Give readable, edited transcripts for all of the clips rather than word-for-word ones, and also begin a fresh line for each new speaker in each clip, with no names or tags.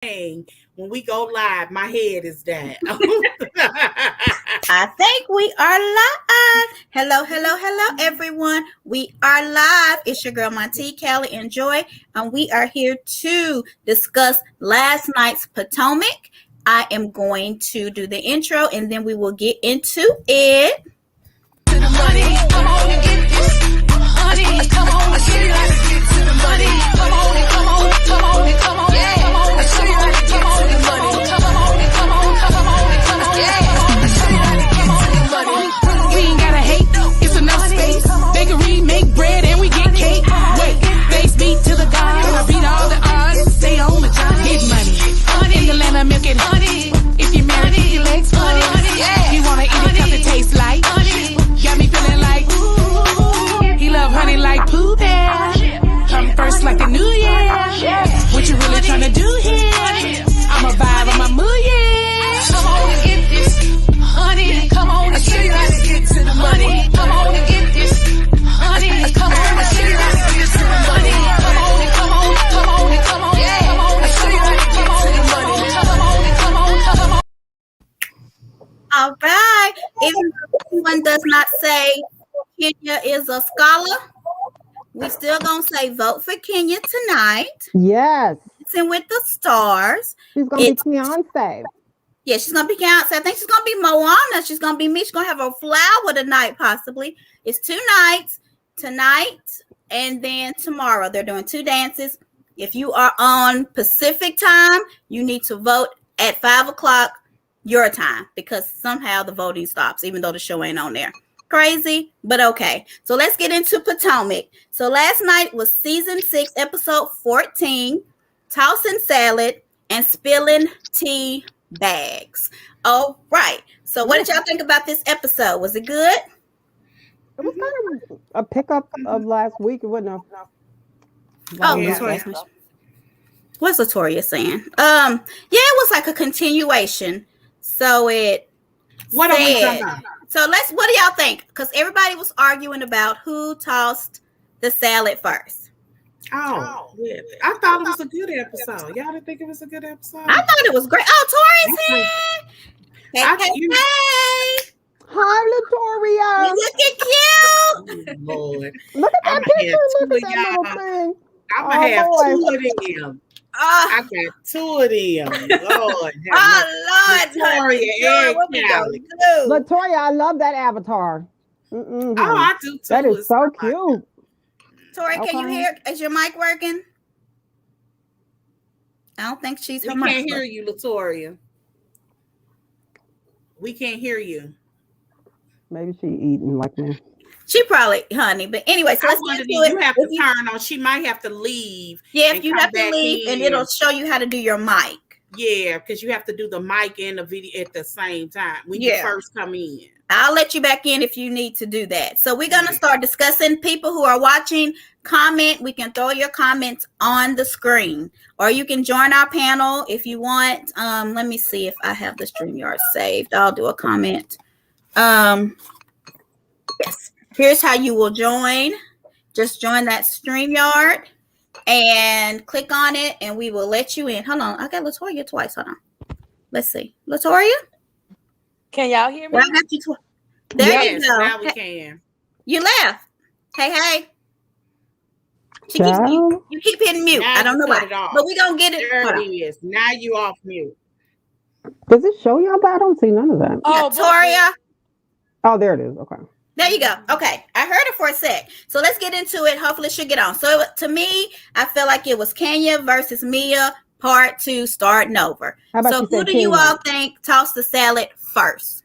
When we go live, my head is down.
I think we are live. Hello, everyone. We are live. It's your girl, Monty, Callie, and Joy, and we are here to discuss last night's Potomac. I am going to do the intro, and then we will get into it. Money, come on and get this. Honey, come on and get it. To the money, come on and come on, come on and come on, yeah. Come on and show you how to get to the money. Come on and come on, come on and come on, yeah. Come on and show you how to get to the money.
We ain't gotta hate, it's enough space. Bakery, make bread, and we get cake. Wait, face beat to the God. I beat all the odds, stay on the job. Get money, in the land of milk and honey. If you married, keep your legs full. Yeah. You wanna eat it 'cause it tastes like honey. Got me feeling like ooh. He love honey like Pooh Bear. Come first like the New Year. What you really tryna do here? I'm a vibe, I'm a mood, yeah. Come on and get this honey. Come on and show you how to get to the money. Come on and get this honey. Come on and show you how to get to the money. Come on and come on, come on and come on, yeah. Come on and show you how to get to the money. Come on and come on, come on. All right. Even though anyone does not say Kenya is a scholar, we still gonna say vote for Kenya tonight.
Yes.
And with the stars.
She's gonna be Beyonce.
Yeah, she's gonna be Beyonce. I think she's gonna be Moana. She's gonna be me. She's gonna have a flower tonight, possibly. It's 2 nights, tonight and then tomorrow. They're doing 2 dances. If you are on Pacific time, you need to vote at 5:00 your time because somehow the voting stops, even though the show ain't on there. Crazy, but okay. So let's get into Potomac. So last night was season 6, episode 14, tossing salad and spilling tea bags. All right. So what did y'all think about this episode? Was it good?
It was kind of a pickup of last week. It wasn't a.
Latoria. What's Latoria saying? Yeah, it was like a continuation. So it.
What are we talking about?
So what do y'all think? Because everybody was arguing about who tossed the salad first.
Oh, yeah. I thought it was a good episode. Y'all didn't think it was a good episode?
I thought it was great. Oh, Tori's here. Hey.
Hi, Latoria.
You looking cute.
Oh, Lord.
Look at that picture. Look at that little thing.
I'm going to have 2 of them. I got 2 of them. Lord.
Lord.
Latoria and Callie.
Latoria, I love that avatar.
Oh, I do too.
That is so cute.
Tori, can you hear? Is your mic working? I don't think she's her mic.
We can't hear you, Latoria. We can't hear you.
Maybe she eating like me.
She probably, honey. But anyway, so let's get to it.
You have to turn on. She might have to leave.
Yeah, if you have to leave, and it'll show you how to do your mic.
Yeah, because you have to do the mic and the video at the same time when you first come in.
I'll let you back in if you need to do that. So we're going to start discussing. People who are watching, comment. We can throw your comments on the screen. Or you can join our panel if you want. Let me see if I have the StreamYard saved. I'll do a comment. Yes. Here's how you will join. Just join that StreamYard and click on it and we will let you in. Hold on. I got Latoria twice. Hold on. Let's see. Latoria?
Can y'all hear me?
Well, I got you there you go.
Now we can.
You left. Hey. You keep hitting mute.
Now
I don't know why. But we're going to get it.
There it is. Now you off mute.
Does it show y'all that? I don't see none of that.
Oh, Latoria.
Oh, there it is. Okay.
There you go. Okay. I heard it for a sec. So let's get into it. Hopefully she'll get on. So to me, I feel like it was Kenya versus Mia, part 2, starting over. So who do you all think tossed the salad first?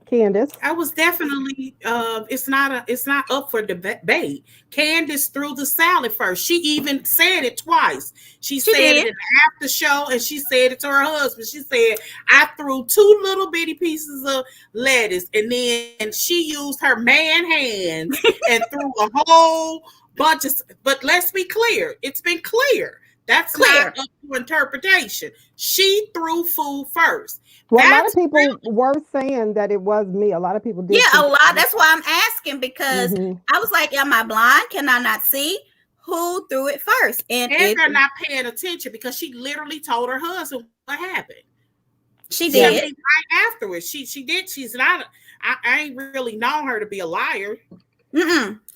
Candace.
I was definitely it's not up for debate. Candace threw the salad first. She even said it twice. She said it in the after show and she said it to her husband. She said, I threw 2 little bitty pieces of lettuce and then she used her man hands and threw a whole bunch of, but let's be clear. It's been clear. That's clear. Not up to interpretation. She threw food first.
Well, a lot of people were saying that it was me. A lot of people did.
Yeah, a lot. That's why I'm asking because I was like, am I blind? Can I not see?
who threw it first. And
they're not paying attention because she literally told her husband what happened.
She did.
I mean, right afterwards. She did. She's not. I ain't really known her to be a liar.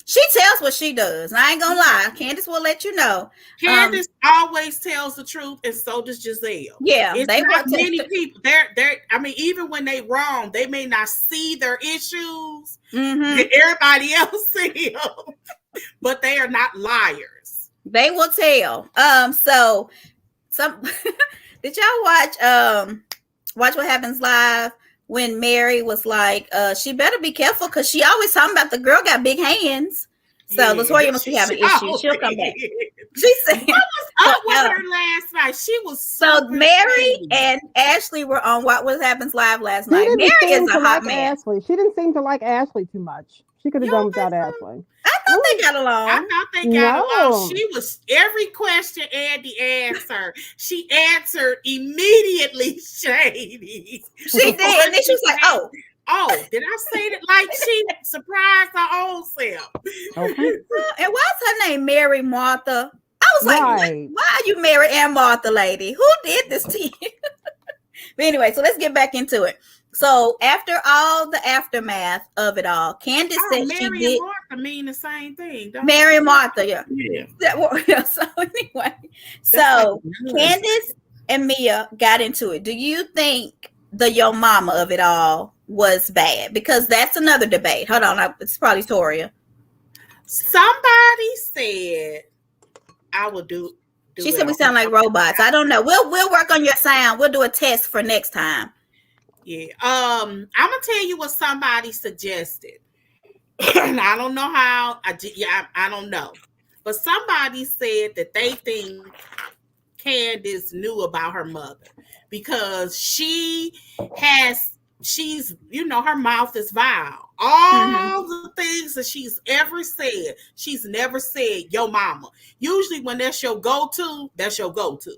She tells what she does. I ain't gonna lie. Candace will let you know.
Candace always tells the truth, and so does Giselle.
Yeah,
it's not many people. They're. I mean, even when they wrong, they may not see their issues. Everybody else see them, but they are not liars.
They will tell. So some did y'all watch What Happens Live when Mary was like, she better be careful because she always talking about the girl got big hands. So Latoya must be having issues. She'll come back. She said,
"What was up with her last night? She was
so Mary and Ashley were on What Happens Live last night. Mary is a hot man.
Ashley. She didn't seem to like Ashley too much. She could have done without Ashley.
I thought they got along.
I thought they got along. She was every question Andy answered. She answered immediately shady.
She did, and then she was like,
"Oh, did I say that?" Like she surprised her own self.
Okay. And what's her name? Mary Martha. I was like, why are you Mary and Martha, lady? Who did this to you? But anyway, so let's get back into it. So after all the aftermath of it all, Candace said
Mary
she did.
Mary and Martha mean the same thing.
Mary and Martha, yeah. So anyway, so Candace and Mia got into it. Do you think the Yo Mama of it all was bad? Because that's another debate. Hold on, it's probably Toria.
Somebody said I will do.
She said we sound like robots. I don't know. We'll work on your sound. We'll do a test for next time.
Yeah. I'm gonna tell you what somebody suggested. I don't know how. I don't know. But somebody said that they think Candace knew about her mother because she's, her mouth is vile. All the things that she's ever said, she's never said, "Yo mama." Usually when that's your go-to, that's your go-to.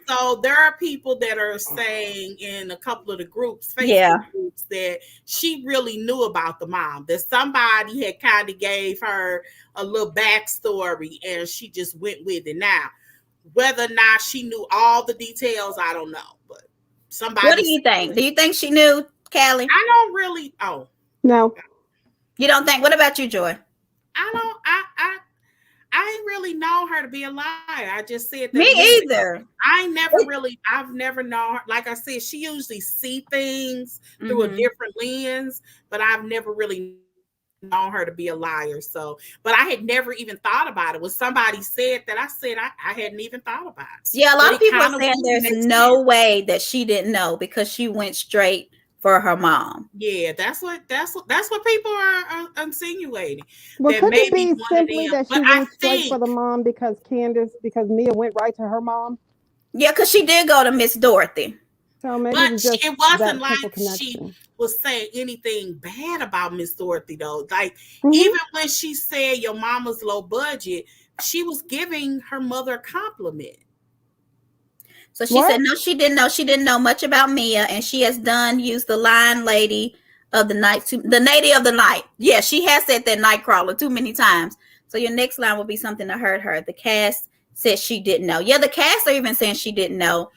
So there are people that are saying in a couple of the groups, Facebook groups, that she really knew about the mom, that somebody had kind of gave her a little backstory and she just went with it. Now, whether or not she knew all the details, I don't know. But somebody.
What do you think? Do you think she knew, Callie?
I don't really. Oh,
no.
You don't think? What about you, Joy?
I ain't really known her to be a liar. I just said that.
Me either.
I've never known her. Like I said, she usually see things through a different lens, but I've never really known her to be a liar. So, but I had never even thought about it. When somebody said that, I said I hadn't even thought about it.
Yeah, a lot of people are saying there's no way that she didn't know because she went straight for her mom.
Yeah, that's what people are insinuating.
Well, could it be simply that she went straight for the mom because Mia went right to her mom?
Yeah, because she did go to Miss Dorothy.
So maybe
it wasn't like she was saying anything bad about Miss Dorothy though. Like even when she said your mama's low budget, she was giving her mother a compliment.
So she said, no, she didn't know. She didn't know much about Mia, and she has used the line lady of the night, the lady of the night. Yeah, she has said that nightcrawler too many times. So your next line will be something that hurt her. The cast said she didn't know. Yeah, the cast are even saying she didn't know.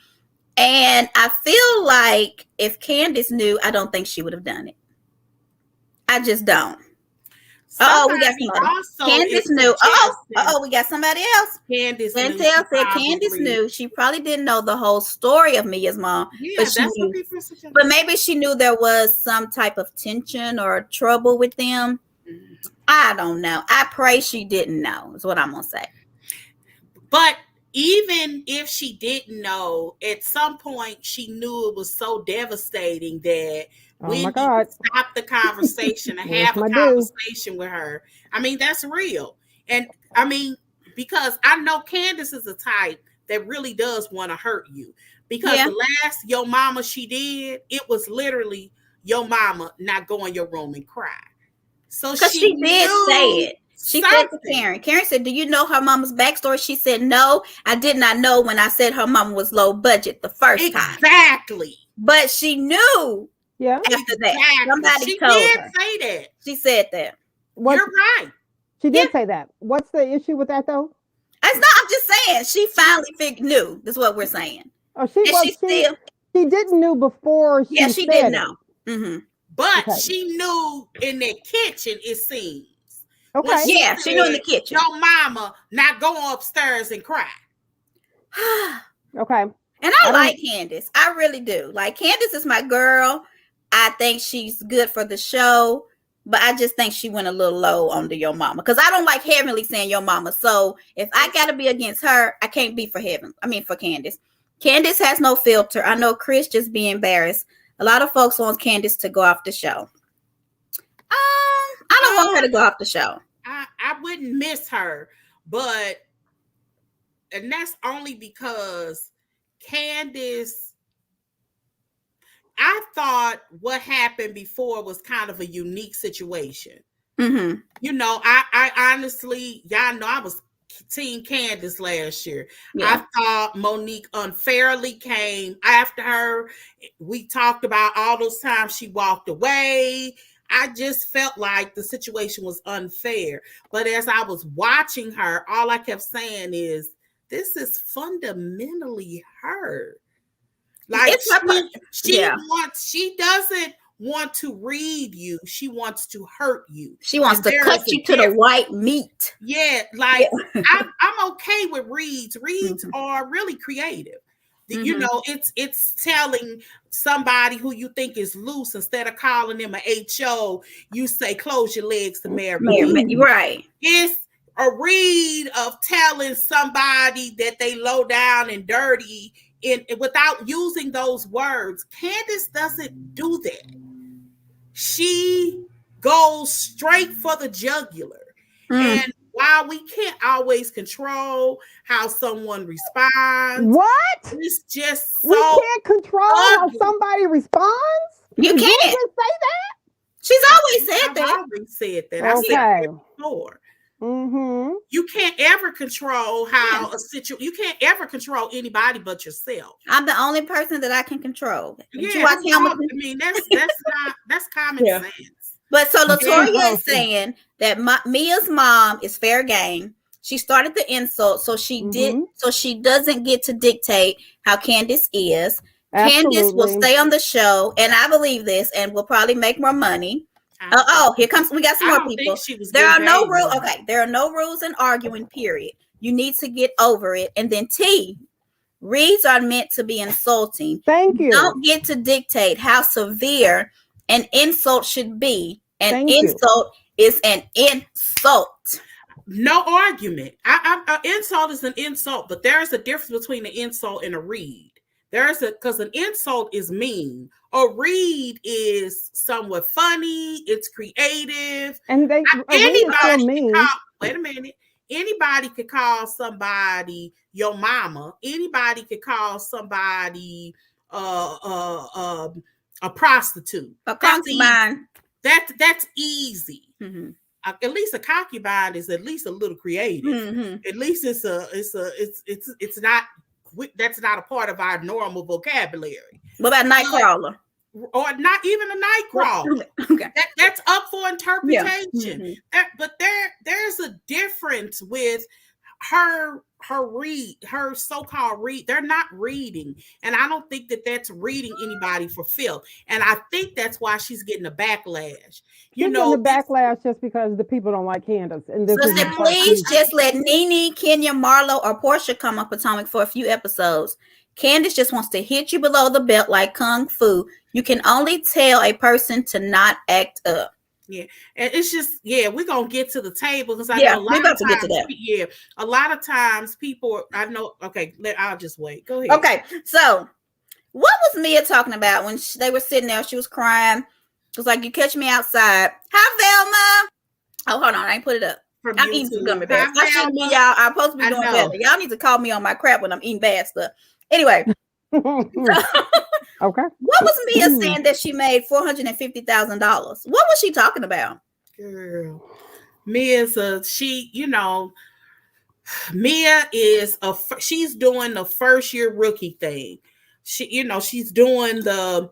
And I feel like if Candace knew, I don't think she would have done it. I just don't. We got somebody. Candace knew. We got somebody else.
Candace
Chantel said Candace knew. She probably didn't know the whole story of Mia's mom.
Yeah,
but
that's what people suggest.
But maybe she knew there was some type of tension or trouble with them. I don't know. I pray she didn't know, is what I'm going to say.
But even if she didn't know, at some point she knew it was so devastating that we need to stop the conversation and have a conversation with her. I mean, that's real. And I mean, because I know Candace is a type that really does want to hurt you. Because the last Yo Mama she did, it was literally Yo Mama not go in your room and cry. So she
did say it. She said to Karen. Karen said, "Do you know her mama's backstory?" She said, "No, I did not know when I said her mama was low budget the first time."
Exactly.
But she knew.
Yeah.
After that, somebody told her.
Say that.
She said that.
You're right.
She did say that. What's the issue with that though?
It's not. I'm just saying she finally knew. That's what we're saying.
Oh, she didn't know before she
she didn't know. Mm-hmm.
But she knew in the kitchen, it seems.
Okay.
She knew in the kitchen.
Your mama not go upstairs and cry.
Okay.
And I like Candace. I really do. Like, Candace is my girl. I think she's good for the show. But I just think she went a little low on the Yo Mama. Because I don't like Heavenly saying Yo Mama. So if I got to be against her, I can't be for Candace. Candace has no filter. I know Chris just be embarrassed. A lot of folks want Candace to go off the show. I don't want her to go off the show.
I wouldn't miss her. And that's only because Candace, I thought what happened before was kind of a unique situation.
Mm-hmm.
You know, I honestly, y'all know I was Team Candace last year.
Yeah.
I thought Monique unfairly came after her. We talked about all those times she walked away. I just felt like the situation was unfair. But as I was watching her, all I kept saying is, this is fundamentally her. Like she doesn't want to read you. She wants to hurt you.
She wants to cut you to the white meat.
Yeah, like I'm okay with reads. Reads are really creative. Mm-hmm. You know, it's telling somebody who you think is loose, instead of calling them an HO, you say close your legs to marry me.
Right.
It's a read of telling somebody that they low down and dirty without using those words. Candace doesn't do that. She goes straight for the jugular. And while we can't always control how someone responds, it's just
we can't control how somebody responds.
You can't
say that.
She's always said that.
I've always said that.
Okay.
I said it before.
Mm-hmm.
You can't ever control how a situation. You can't ever control anybody but yourself.
I'm the only person that I can control.
That's common sense.
But so Latoya is saying that Mia's mom is fair game. She started the insult, so she doesn't get to dictate how Candace is.
Absolutely.
Candace will stay on the show, and I believe this, and will probably make more money. Here comes. We got some more people. There are no rules. Okay, there are no rules in arguing. Period. You need to get over it. And then reads are meant to be insulting.
Thank you.
Don't get to dictate how severe an insult should be. An insult is an insult.
No argument. An insult is an insult, but there's a difference between an insult and a read. Because an insult is mean. A read is somewhat funny. It's creative.
And wait
a minute. Anybody could call somebody your mama. Anybody could call somebody a prostitute.
A concubine.
That's easy.
Mm-hmm.
At least a concubine is at least a little creative.
Mm-hmm.
At least it's not. That's not a part of our normal vocabulary.
What about nightcrawler?
Or not even a nightcrawler.
Okay.
That's up for interpretation.
Yeah. Mm-hmm.
But there's a difference with her so-called read. They're not reading, and I don't think that that's reading anybody for filth. And I think that's why she's getting a backlash.
She's getting a backlash just because the people don't like Candace. And
please just let Nene, Kenya, Marlo, or Portia come on Potomac for a few episodes. Candace just wants to hit you below the belt like Kung Fu. You can only tell a person to not act up.
Yeah, and it's just we're gonna get to the table because I know a lot of times,
get to that.
A lot of times people I know. Okay, I'll just wait. Go ahead.
Okay, so what was Mia talking about when they were sitting there? She was crying. It was like, "You catch me outside." Hi, Velma. Oh, hold on, I ain't put it up. I'm eating some gummy bears. I shouldn't be, y'all. I'm supposed to be doing better. Y'all need to call me on my crap when I'm eating bad stuff. Anyway.
Okay.
What was Mia saying that she made $450,000? What was she talking about?
Girl, Mia is she's doing the first year rookie thing. She's doing I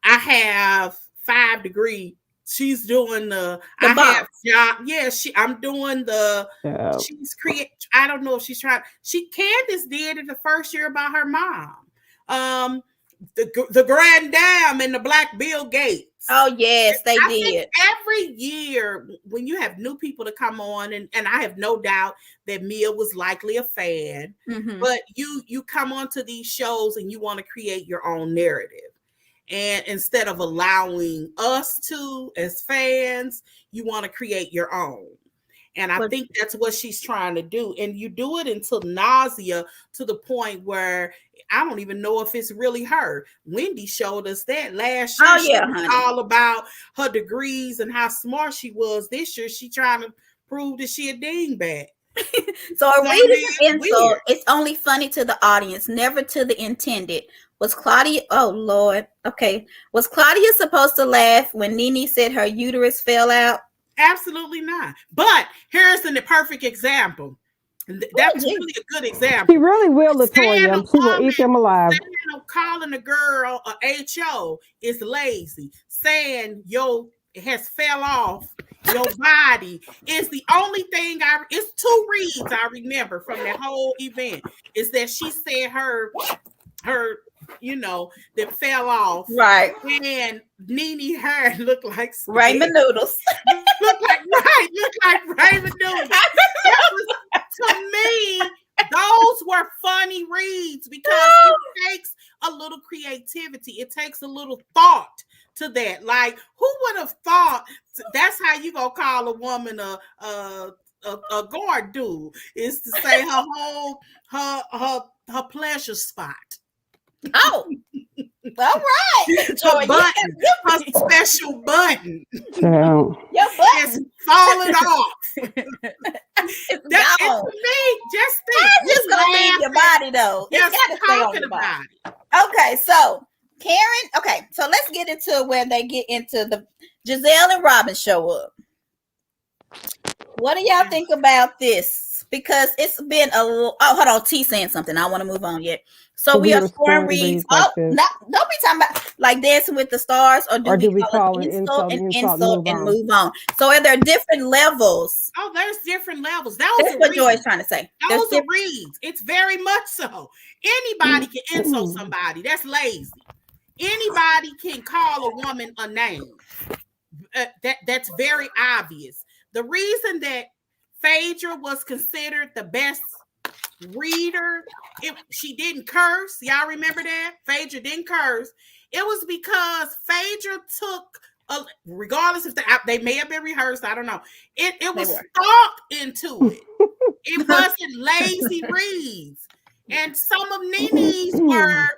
have 5 degrees she's doing the
I have
job. Yeah, I'm doing the she's I don't know if she's trying. Candace did it the first year about her mom. The Grand Dam and the Black Bill Gates.
Oh yes, they did.
Every year when you have new people to come on, and I have no doubt that Mia was likely a fan, but you come onto these shows and you want to create your own narrative. And instead of allowing us to, as fans, you want to create your own. And I think that's what she's trying to do. And you do it until nausea, to the point where I don't even know if it's really her. Wendy showed us that last year. She was all about her degrees and how smart she was. This year, she trying to prove that she a dingbat.
So a read is an insult. It's only funny to the audience, never to the intended. Was Claudia, oh Lord, okay. Was Claudia supposed to laugh when Nene said her uterus fell out?
Absolutely not. But here's the perfect example. That's really a good example.
She really will, Latoya. She will eat them alive.
Calling a girl a HO is lazy. Saying it has fell off your body is the only thing it's 2 reads I remember from the whole event. Is that she said her that fell off.
Right.
And Nene hair looked like
ramen noodles.
looked like ramen noodles. To me, those were funny reads because it takes a little creativity. It takes a little thought to that. Like, who would have thought that's how you gonna call a woman a guard dude, is to say her pleasure spot.
Oh, all right.
A special button.
Your button
is falling off. It's to me, just think.
It's just gonna leave your body though.
Just
it's gotta stay on your body. Okay, so Karen. Okay, so let's get into where they get into the Giselle and Robin show up. What do y'all think about this? Because it's been hold on, T saying something. I don't want to move on yet. So we are scoring reads. Don't be talking about like Dancing with the Stars, or do we call it insult and move on? So are there different levels?
Oh, there's different levels. That's
what Joy's trying to say.
Those are reads. It's very much so. Anybody can insult somebody. That's lazy. Anybody can call a woman a name. That's very obvious. The reason that Phaedra was considered the best reader, she didn't curse. Y'all remember that? Phaedra didn't curse. It was because Phaedra took, regardless if they may have been rehearsed, I don't know. It was thought into it. It wasn't lazy reads. And some of Nene's were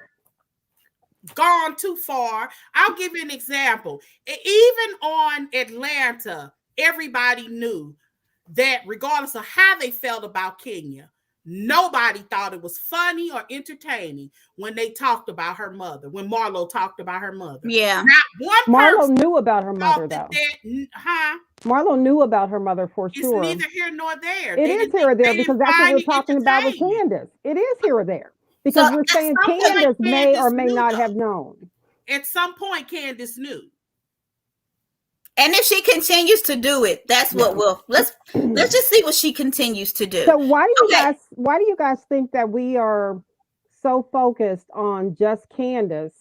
gone too far. I'll give you an example. Even on Atlanta, everybody knew that regardless of how they felt about Kenya, nobody thought it was funny or entertaining when they talked about her mother, when Marlo talked about her mother.
Yeah.
Not one person
Marlo knew about her mother, though. Marlo knew about her mother for sure.
It's neither here nor there.
It is here or there because that's what we're talking about with Candace. It is here or there. Because we're saying Candace may or may not have known.
At some point, Candace knew.
And if she continues to do it, that's what let's just see what she continues to do.
So why do you guys think that we are so focused on just Candace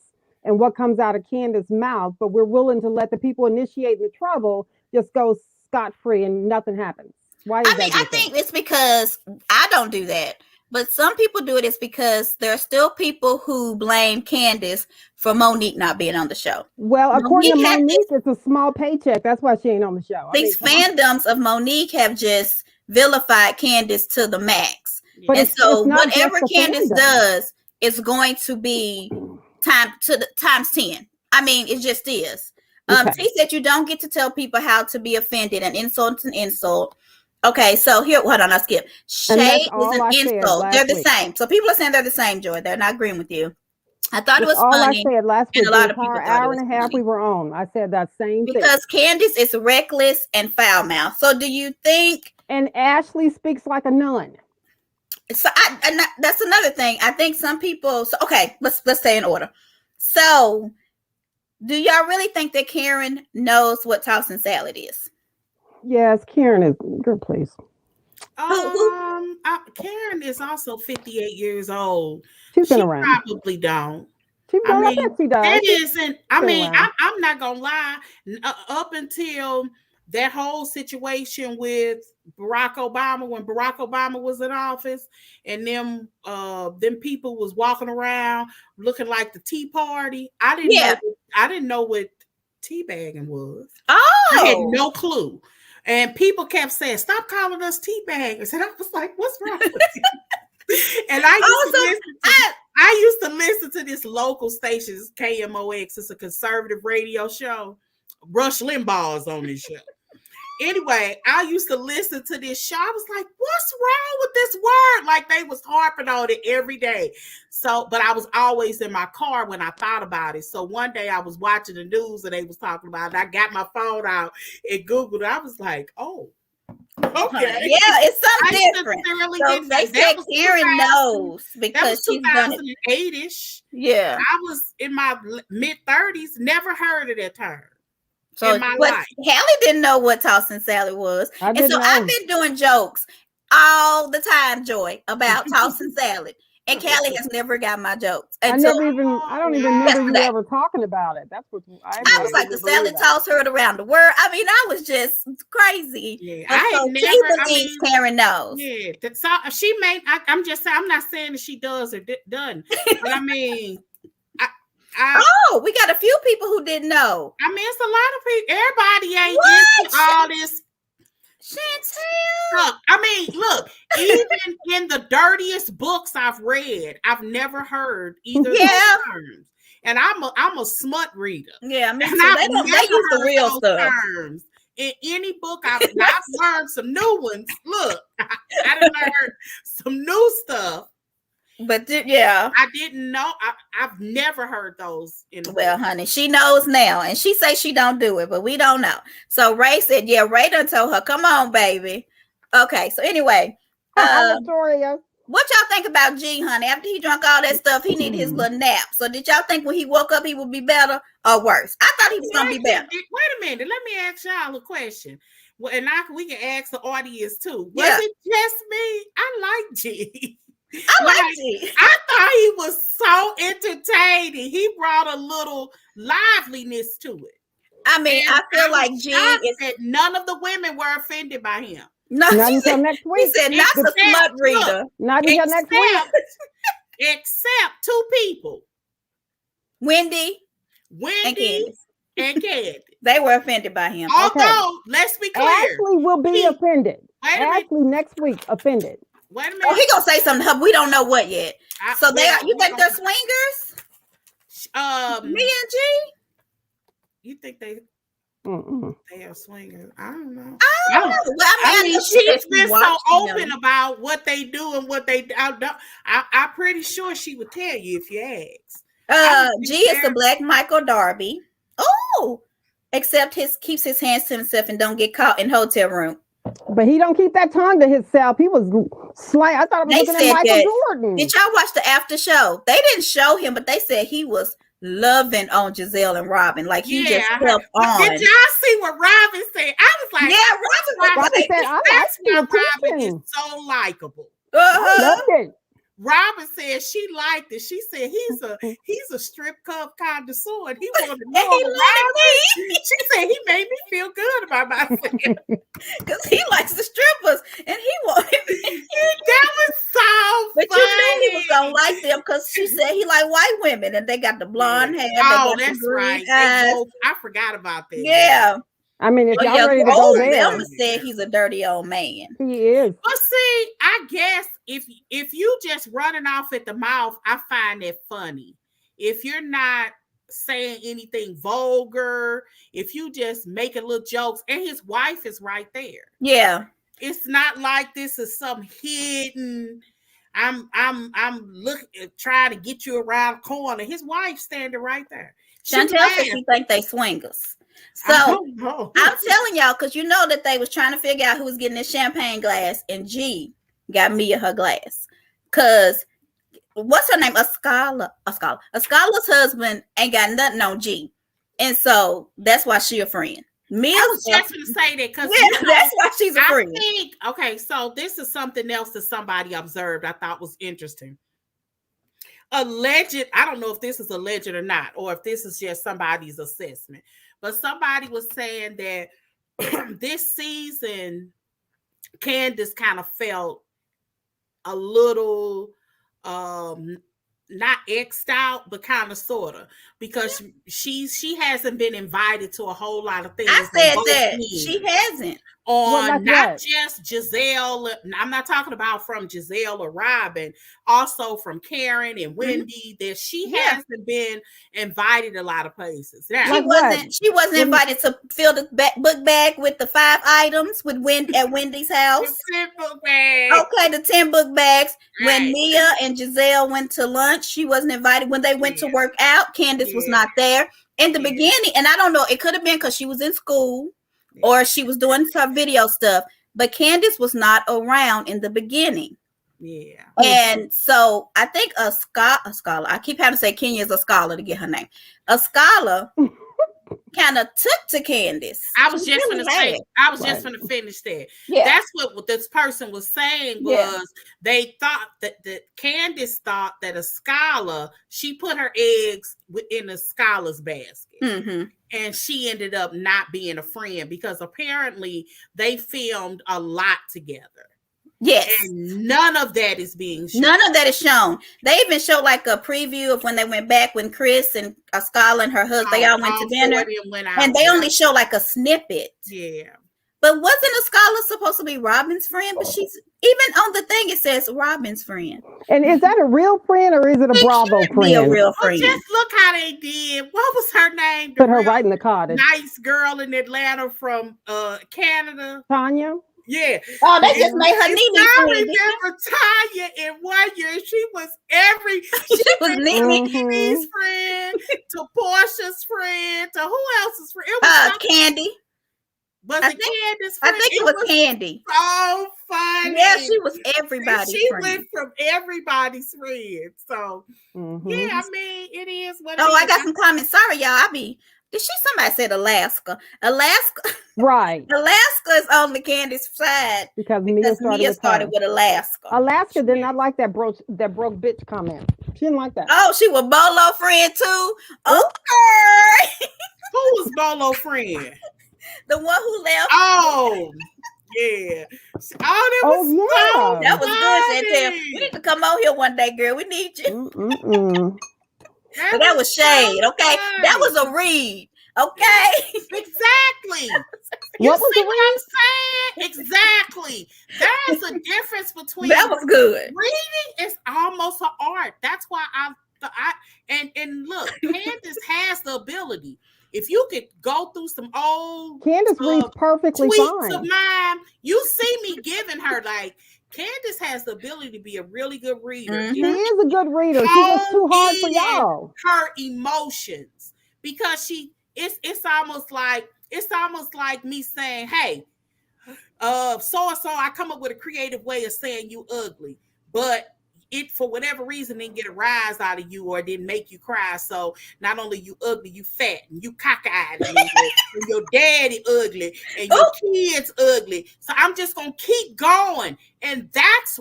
and what comes out of Candace's mouth, but we're willing to let the people initiating the trouble just go scot-free and nothing happens? Why is that?
I think it's because I don't do that. But some people do it. It's because there are still people who blame Candace for Monique not being on the show.
Well, according to Monique, it's a small paycheck. That's why she ain't on the show.
These fandoms of Monique have just vilified Candace to the max. But and so whatever Candace does is going to be times 10. I mean, it just is. T said you don't get to tell people how to be offended. An insult's an insult. Okay, so here, hold on, I'll skip. Shade is an insult. They're the same. So people are saying they're the same, Joy. They're not agreeing with you. I thought it was funny.
I said last week, a lot of people hour and a half we were on. I said that same thing.
Because Candace is reckless and foul mouth. So do you think?
And Ashley speaks like a nun.
So that's another thing. I think some people. So okay, let's stay in order. So Do y'all really think that Karen knows what tossing salad is?
Yes, Karen is. Girl, please.
Karen is also 58 years old.
She's been
She
around.
probably don't.
She
I
does. I
mean,
bet she does.
that isn't. I
been
mean,
around.
I'm not gonna lie. Up until that whole situation with Barack Obama, when Barack Obama was in office, and them people was walking around looking like the Tea Party. I didn't
Yeah.
know. I didn't know what teabagging was. I had
Oh,
no clue. And people kept saying, "Stop calling us teabaggers." And I was like, "What's wrong with you?" And I used to listen to this local station, KMOX. It's a conservative radio show. Rush Limbaugh is on this show. Anyway, I used to listen to this show. I was like, what's wrong with this word? Like they was harping on it every day. So, but I was always in my car when I thought about it. So one day I was watching the news and they was talking about it. I got my phone out and Googled it. I was like, oh, okay.
Yeah, it's something different. So they said Karen knows because she's done it.
2008-ish.
Yeah.
I was in my mid-30s, never heard of that term.
So Hallie didn't know what tossing salad was. And so I've been doing jokes all the time, Joy, about tossing salad. And Callie has never got my jokes.
I don't even remember you ever talking about it. That's what
I was like, the salad toss heard around the world. I mean, I was just crazy.
Yeah,
Karen knows.
Yeah, so she may. I'm just saying. I'm not saying that she does or doesn't, but I mean.
We got a few people who didn't know.
I mean, it's a lot of people. Everybody ain't into all this.
Chantel.
Look, even in the dirtiest books I've read, I've never heard either of those terms. And I'm a smut reader.
Yeah, I mean, so they use the real stuff.
Terms. In any book I've learned some new ones. Look, I done learned some new stuff.
But I
didn't know. I've never heard those.
Honey, she knows now, and she say she don't do it, but we don't know. So Ray said, "Yeah, Ray done told her, come on, baby." Okay, so anyway,
Victoria,
what y'all think about G, honey? After he drank all that stuff, he needed his little nap. So did y'all think when he woke up, he would be better or worse? I thought he was gonna be better.
Wait a minute, let me ask y'all a question. Well, and we can ask the audience too. Was it just me? I like G. I thought he was so entertaining. He brought a little liveliness to it.
I mean, I feel like G is
that none of the women were offended by him.
No,
not until next week.
He said not the smut reader.
Not until next week.
Except two people.
Wendy and Candace. They were offended by him.
Although, let's be clear.
Ashley will be offended. Ashley next week offended.
Wait a minute.
Oh, he gonna say something. We don't know what yet. So you think they're swingers? Me and G.
You think they are swingers? I don't know.
I don't know. Well,
I mean, she's been so open about what they do and what they don't. I'm pretty sure she would tell you if you ask.
G is the Black Michael Darby. Oh, except keeps his hands to himself and don't get caught in hotel room.
But he don't keep that tongue to himself. He was slight. I thought I was looking at Michael Jordan.
Did y'all watch the after show? They didn't show him, but they said he was loving on Giselle and Robin. Like he just kept on.
Did y'all see what Robin said? I was like,
Robin
said, that's why Robin is so likable.
I loved it.
Robin said she liked it. She said he's a strip club connoisseur and he wanted to know me. She said he made me feel good about myself.
Because he likes the strippers and he wanted me.
That was so
but
funny.
You knew he was gonna like them because she said he like white women and they got the blonde hair.
Oh, that's right. I forgot about that.
Yeah.
I mean, if y'all ready to go there.
Velma said he's a dirty old man.
He is.
But see, I guess if you just running off at the mouth, I find it funny. If you're not saying anything vulgar, if you just making little jokes, and his wife is right there.
Yeah.
It's not like this is some hidden. I'm trying to get you around the corner. His wife standing right there.
Chantel said she think they swingers. So I'm telling y'all, because you know that they was trying to figure out who was getting this champagne glass, and G got Mia her glass. Because what's her name? Ascala's husband ain't got nothing on G. And so that's why she a friend. Mia,
I was just going to say that because
that's why she's a
I
friend.
think, okay, so this is something else that somebody observed I thought was interesting. Alleged, I don't know if this is alleged or not, or if this is just somebody's assessment, but somebody was saying that this season, Candace kind of felt a little not X'd out, but kind of sort of, because she hasn't been invited to a whole lot of things.
I said that she hasn't.
On not just Giselle, I'm not talking about from Giselle or Robin, also from Karen and Wendy, that she hasn't been invited a lot of places.
Now, she wasn't invited to fill the book bag with the 5 items at Wendy's house.
The 10 book bags.
Okay, the 10 book bags. Right. When Mia and Giselle went to lunch, she wasn't invited. When they went to work out, Candace was not there. In the beginning, and I don't know, it could have been because she was in school or she was doing her video stuff, but Candace was not around in the beginning.
Yeah.
And so I think a scholar, I keep having to say Kenya is a scholar to get her name. A scholar kind of took to Candace.
I was just going to say, I was just going to finish that. Yeah. That's what this person was saying was they thought that Candace thought that a scholar, she put her eggs in a scholar's basket. Mm-hmm. And she ended up not being a friend because apparently they filmed a lot together.
Yes.
And none of that is being shown.
None of that is shown. They even showed like a preview of when they went back when Chris and Scarlett and her husband, they all went to dinner. And they only show like a snippet.
Yeah.
But wasn't a scholar supposed to be Robin's friend? But she's even on the thing, it says Robin's friend.
And is that a real friend or is it a Bravo friend?
Be a real friend.
Well, just look how they did. What was her name?
Put her right in the card.
Nice girl in Atlanta from Canada.
Tanya?
Yeah.
Oh, they just made her Nene
I
friend.
remember Tanya in 1 year. She was Nene's friend, to Portia's friend, to who else's friend? It was
Candy.
Was it Candy's friend?
I think it was Candy.
So funny.
Yeah, she was everybody's
friend. She
friend.
went from everybody's friend. So, yeah, I mean, it is what it is.
Oh, I got some comments. Sorry, y'all. Somebody said Alaska.
Right.
Alaska is on the Candace side
because Mia started
with Alaska.
Alaska did not like that broke bitch comment. She didn't like that.
Oh, she was Bolo friend too. Okay.
Who was Bolo friend?
The one who left.
Oh, yeah. Oh,
that was good. Chantel. You need to come out here one day, girl. We need you. But that was shade, okay? That was a read, okay?
Exactly. You see what I'm saying? Exactly. There's a difference between
that was good.
Reading is almost an art. That's why and look, Candace has the ability. If you could go through some old
Candace reads perfectly
tweets
fine
of mine, you see me giving her like Candace has the ability to be a really good reader.
Mm-hmm.
She is a good reader. She was too hard for y'all.
Her emotions, because it's almost like me saying, "Hey, so and so, I come up with a creative way of saying you ugly, but it for whatever reason didn't get a rise out of you or didn't make you cry. So not only you ugly, you fat and you cockeyed, and your daddy ugly and your kids ugly. So I'm just gonna keep going." And that's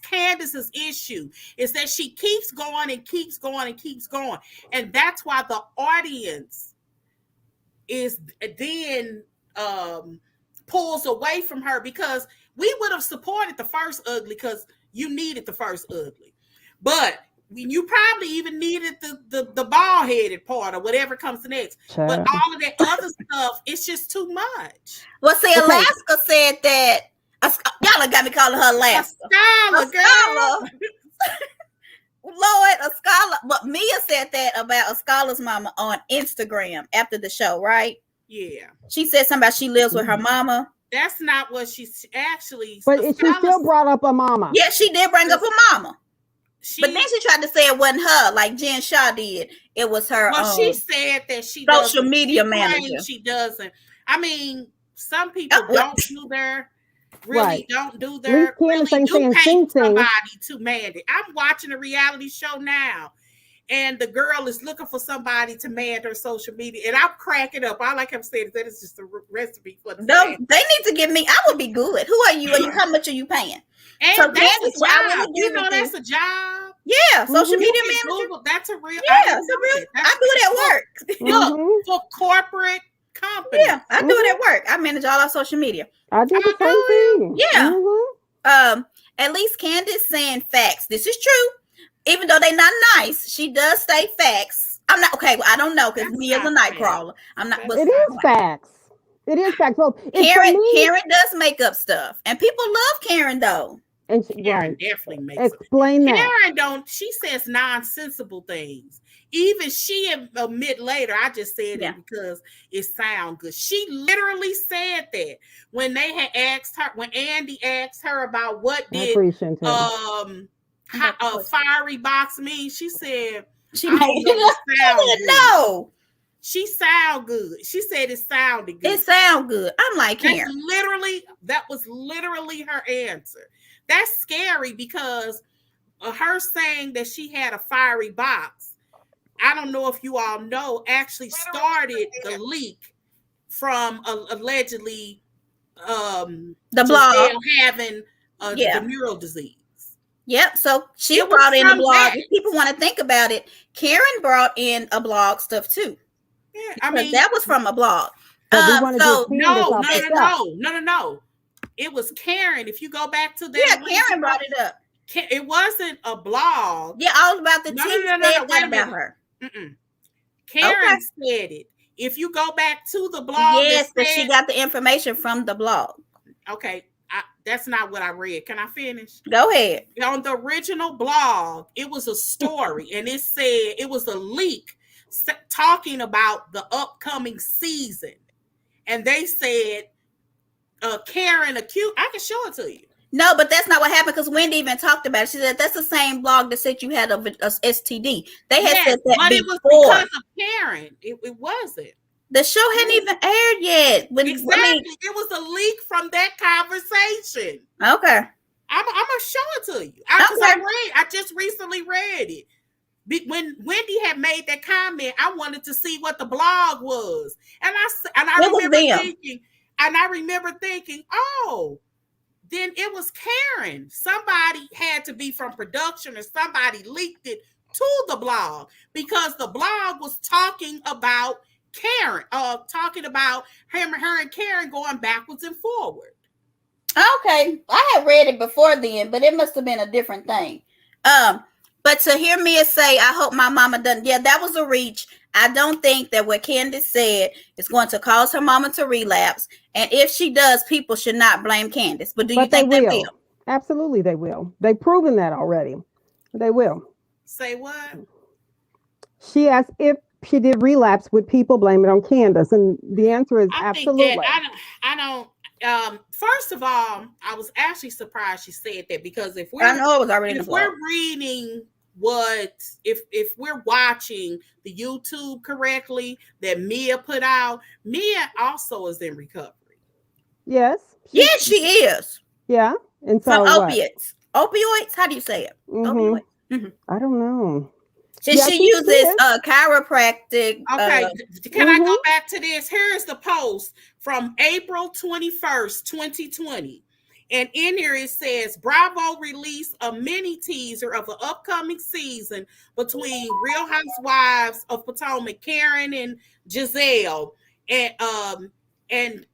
Candace's issue, is that she keeps going and keeps going and keeps going. And that's why the audience is then pulls away from her, because we would have supported the first ugly because you needed the first ugly, but you probably even needed the bald-headed part or whatever comes next. Sure. But all of that other stuff, it's just too much.
Well, see, Alaska said that. Y'all got me calling her Alaska.
A scholar.
Lord, a scholar. But Mia said that about a scholar's mama on Instagram after the show, right?
Yeah.
She said something about she lives with her mama.
That's not what she's actually.
But she still brought up her mama.
Yeah, she did bring up her mama. But then she tried to say it wasn't her, like Jen Shaw did. It was her.
Well, she said that she
social media manager.
She doesn't. I mean, some people don't do their. Really don't do pay somebody to manage it. I'm watching a reality show now, and the girl is looking for somebody to man her social media, and I'm cracking up. All I kept saying is that it's just a recipe for the
No,
sad.
they need to give me. I would be good. Who are you? How much are you paying?
And
So
that's
Candace,
a
well, I
job.
wouldn't
You
give
know
it to
that's
you.
a job.
Yeah, social
Mhm.
media
You can
manager.
Google, that's a real.
Yeah, it's a real. I do it at work.
Look,
Mhm.
for corporate companies.
Yeah, I do it at work. I manage all our social media.
I do the
I
same thing.
Yeah.
Mhm.
At least Candace saying facts. This is true. Even though they're not nice, she does say facts. I'm not okay. Well, I don't know because
That's
Mia's a
not
night
fair.
crawler. I'm not.
That's
It is facts. It is facts. Well, it's for
Karen.
me.
Karen does make up stuff, and people love Karen though.
And
Karen
right.
definitely makes it.
Explain that.
Karen don't. She says nonsensical things. Even she admit later. I just said
Yeah.
it because it sounds good. She literally said that when they had asked her, when Andy asked her about what
I
did
appreciate it.
fiery box mean, she said,
She
I don't
made
know, it sound good.
no.
She sound good. She said it sounded good.
It sound good. I'm like Karen.
That was literally her answer. That's scary because her saying that she had a fiery box, I don't know if you all know, actually started the leak from allegedly
The blog
Giselle having
Yeah.
the neural disease.
Yep. So she
It was
brought in a
from
blog.
that.
If people want to think about it, Karen brought in a blog stuff too.
Yeah, I
Because
mean,
that was from a blog.
But we want to
so
get Candace off the stuff.
no. It was Karen. If you go back to that,
yeah, Karen brought it up.
It wasn't a blog.
Yeah, all about the
No,
tea.
no,
Said
wait
that
a
about
minute.
her.
Karen said it. If you go back to the blog,
Yes, but she got the information from the blog.
Okay, that's not what I read. Can I finish?
Go ahead.
On the original blog, it was a story, and it said it was a leak talking about the upcoming season, and they said Karen accused. I can show it to you.
No, but that's not what happened because Wendy even talked about it. She said that's the same blog that said you had a STD. They had said that
but
before.
it was because of Karen. It wasn't.
The show hadn't even aired yet.
Exactly. It was a leak from that conversation.
Okay.
I'm gonna show it to you. I just recently read it. When Wendy had made that comment, I wanted to see what the blog was, and I remember thinking, oh, then it was Karen. Somebody had to be from production, or somebody leaked it to the blog because the blog was talking about Karen, talking about her and Karen going backwards and forward.
Okay, I had read it before then, but it must have been a different thing. But to hear Mia say, I hope my mama doesn't. Yeah, that was a reach. I don't think that what Candace said is going to cause her mama to relapse. And if she does, people should not blame Candace. But you think they will?
Absolutely, they will. They've proven that already. They will.
Say what?
She asked if she did relapse, would people blame it on Candace? And the answer is absolutely.
I don't. First of all, I was actually surprised she said that because if we're reading if we're watching the YouTube correctly that Mia put out, Mia also is in recovery.
Yes.
Yes, she is.
Yeah. And so
from opiates. Opioids? How do you say it?
Mm-hmm. Mm-hmm. I don't know.
She uses chiropractic.
Okay, can I go back to this? Here's the post from April 21st, 2020. And in here it says, Bravo released a mini teaser of an upcoming season between Real Housewives of Potomac, Karen and Giselle. And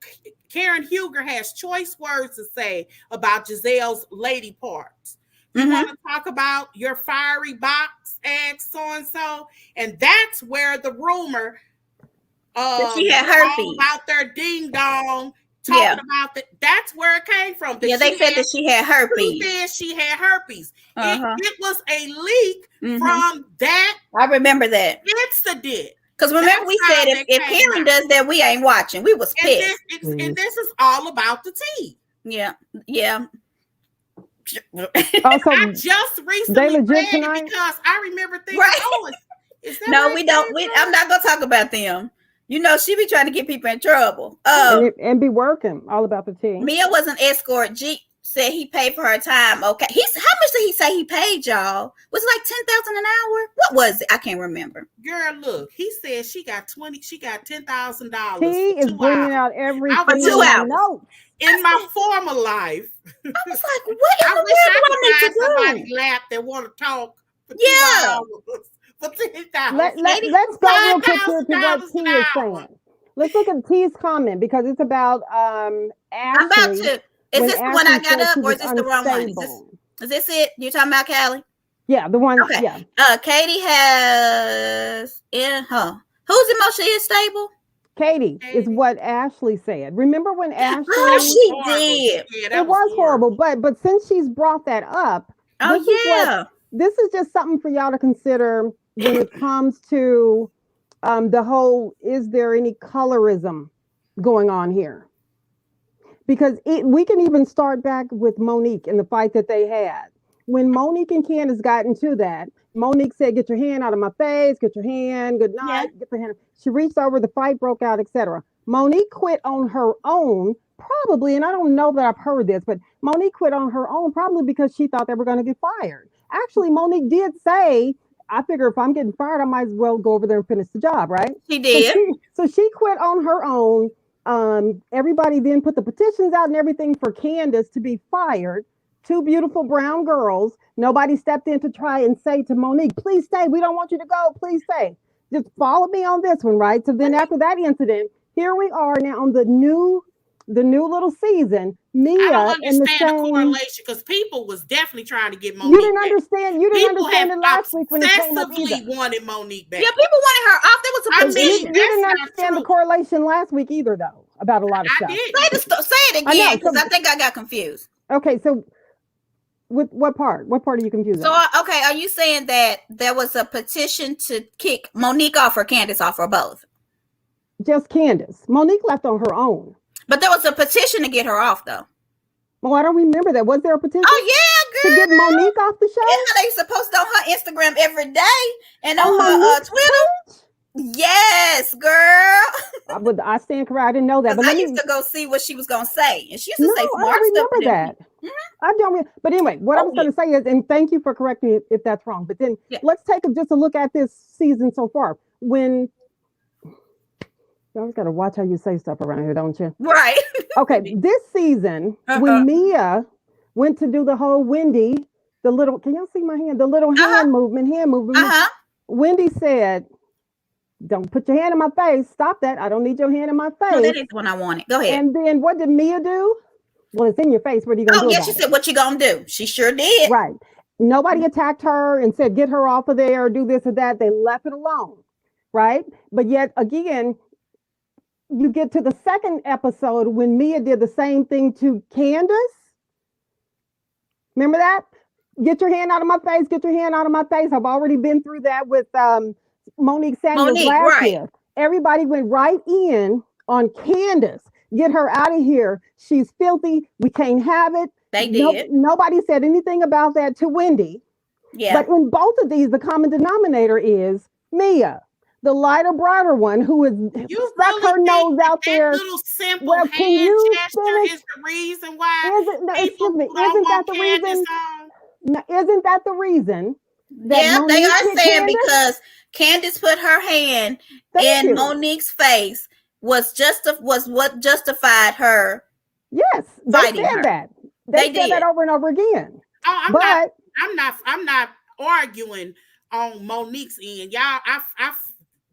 Karen Huger has choice words to say about Giselle's lady parts. You want to talk about your fiery box, ask so-and-so? And that's where the rumor
she had herpes
about their ding-dong, talking about that. That's where it came from.
They said that she had herpes.
Who said she had herpes? It was a leak from that.
I remember that
incident.
Because remember we said if Karen does that, we ain't watching. We was pissed.
And this is all about the tea.
Yeah.
Also,
I just recently read it because I remember thinking, is that
no, we don't. I'm not gonna talk about them. You know, she be trying to get people in trouble.
And be working all about the tea.
Mia was an escort. said he paid for her time. Okay, how much did he say he paid y'all? Was it like 10,000 an hour? What was it? I can't remember.
Girl, look, he said she got $10,000.
He is bringing out everything
For 2 hours.
notes.
In my former life,
I was like, what
I
in the
wish I
world do I
could find
need to do?
somebody lap that want to talk for 2
Yeah.
hours for 10,000.
Let's go real quick here to what
$5,000
T
an
is
hour.
saying. Let's look at T's comment because it's about
I'm
Ashley.
about to. Is
when
this the one I
Ashley
got
said
up,
she
or is
was
this the wrong one?
unstable.
Is this it? You're talking about Callie?
Yeah, the one.
Okay.
Yeah,
Katie has in her. Who's emotionally unstable?
Katie is what Ashley said. Remember when Ashley?
Oh, she
Horrible.
did.
Yeah, that
It was horrible, but since she's brought that up,
Oh, yeah.
this is just something for y'all to consider when it comes to the whole, is there any colorism going on here? Because we can even start back with Monique and the fight that they had. When Monique and Candace got into that, Monique said, get your hand out of my face, get your hand, good night, get the hand. She reached over, the fight broke out, etc. Monique quit on her own, probably, and I don't know that I've heard this, but Monique quit on her own probably because she thought they were going to get fired. Actually, Monique did say, I figure if I'm getting fired, I might as well go over there and finish the job, right?
She did.
So she quit on her own. Everybody then put the petitions out and everything for Candace to be fired. 2 beautiful brown girls. Nobody stepped in to try and say to Monique, please stay. We don't want you to go. Please stay. Just follow me on this one, right? So then after that incident, here we are now on the new little season. Mia,
I don't understand the correlation because people was definitely trying to get Monique.
You didn't understand. You didn't understand it last week when it came up either.
People wanted Monique back.
Yeah, people wanted her off. There was a petition.
You didn't understand the correlation last week either, though, about a lot of stuff.
Say it again, because I think I got confused.
Okay, so with what part? What part are you confused?
So, okay, are you saying that there was a petition to kick Monique off or Candace off or both?
Just Candace. Monique left on her own.
But there was a petition to get her off, though.
Well, I don't remember that. Was there a petition?
Oh, yeah, girl.
To get Monique off the show?
Yeah, they supposed to on her Instagram every day and on her Twitter. Yes, girl.
I stand correct. I didn't know that.
But I used to go see what she was going to say. And she used to say smart
I remember
stuff.
That. I don't. But anyway, what I was going to say is, and thank you for correcting me if that's wrong. But then let's take just a look at this season so far. When you always got to watch how you say stuff around here, don't you?
Right.
Okay. This season, when Mia went to do the whole Wendy, the little, can y'all see my hand? The little hand movement. Wendy said, don't put your hand in my face. Stop that. I don't need your hand in my face.
No, that is the one I wanted. Go ahead.
And then what did Mia do? Well, it's in your face. What are you going to do? Oh, yeah,
she said, what you going to do? She sure did.
Right. Nobody attacked her and said, get her off of there or do this or that. They left it alone. Right. But yet again, you get to the second episode when Mia did the same thing to Candace. Remember that? Get your hand out of my face. Get your hand out of my face. I've already been through that with Monique Samuels last year. Everybody went right in on Candace. Get her out of here. She's filthy. We can't have it.
They did.
Nobody said anything about that to Wendy.
Yeah.
But in both of these, the common denominator is Mia, the lighter, brighter one who is stuck her nose out there.
Little simple hand gesture is the reason why.
Isn't that the reason? No, isn't that the reason?
Yeah, they are saying because Candace put her hand in Monique's face was what justified her.
Yes, they said that. They said that over and over again.
Oh, I'm not arguing on Monique's end, y'all.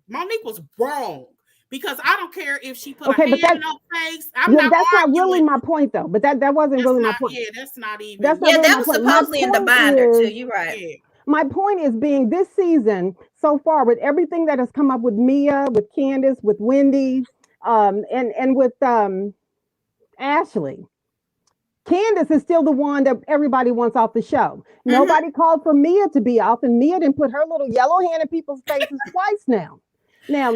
Monique was wrong because I don't care if she put her hand in her face.
That's not really my point, though. But that wasn't really my point.
Yeah, that's not even.
That was supposedly in the binder too. You're right.
Yeah.
My point is being this season so far with everything that has come up with Mia, with Candace, with Wendy, and with Ashley. Candace is still the one that everybody wants off the show. Nobody called for Mia to be off, and Mia didn't put her little yellow hand in people's faces twice now. Now,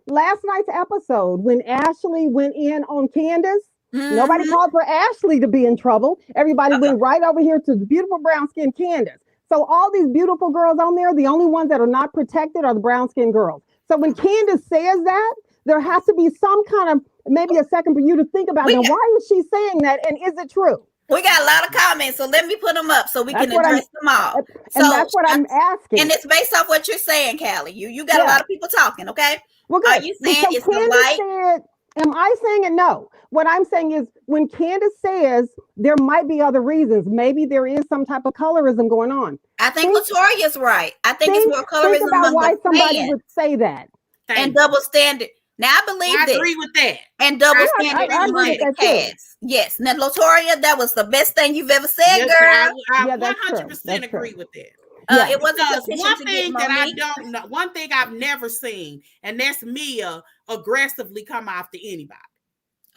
last night's episode, when Ashley went in on Candace, nobody called for Ashley to be in trouble. Everybody went right over here to the beautiful brown-skinned Candace. So all these beautiful girls on there, the only ones that are not protected are the brown-skinned girls. So when Candace says that, there has to be some kind of maybe a second for you to think about. Now, why is she saying that? And is it true?
We got a lot of comments, so let me put them up so we can address them all.
And that's what I'm asking.
And it's based off what you're saying, Callie. You got a lot of people talking, okay?
Well, good.
Are you saying
so
it's the light?
Am I saying it? No. What I'm saying is when Candace says there might be other reasons, maybe there is some type of colorism going on.
I think Latoria's right. I think it's more colorism.
Think about why somebody would say that.
And double standard. Now I believe
I agree with that.
And double standard among the cast. Yes. Now, Latoria, that was the best thing you've ever said, girl.
I 100% agree with that.
It wasn't
one thing that I don't know. One thing I've never seen, and that's Mia aggressively come after anybody.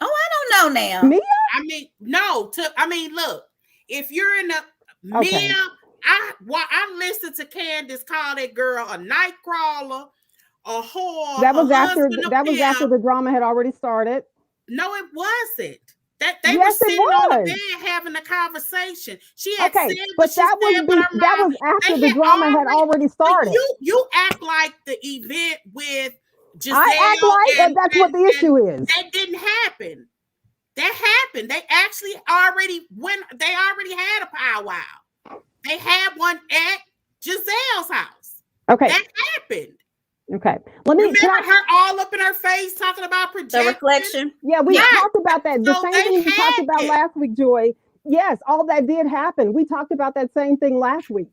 Oh, I don't know now.
Mia?
I mean, no. Look, if you're in the Mia, I listened to Candace call that girl a night crawler, a whore.
That was after the drama had already started.
No, it wasn't. They were sitting on the bed having a conversation. She had said
but that was after the drama had already started.
You act like the event with Giselle.
I act like that's what the issue is.
That didn't happen. That happened. They actually already had a powwow. They had one at Giselle's house.
Okay.
That happened.
Okay.
Remember her all up in her face talking about projection?
The reflection.
Yeah, we talked about that. The same thing we talked about last week, Joy. Yes, all that did happen. We talked about that same thing last week.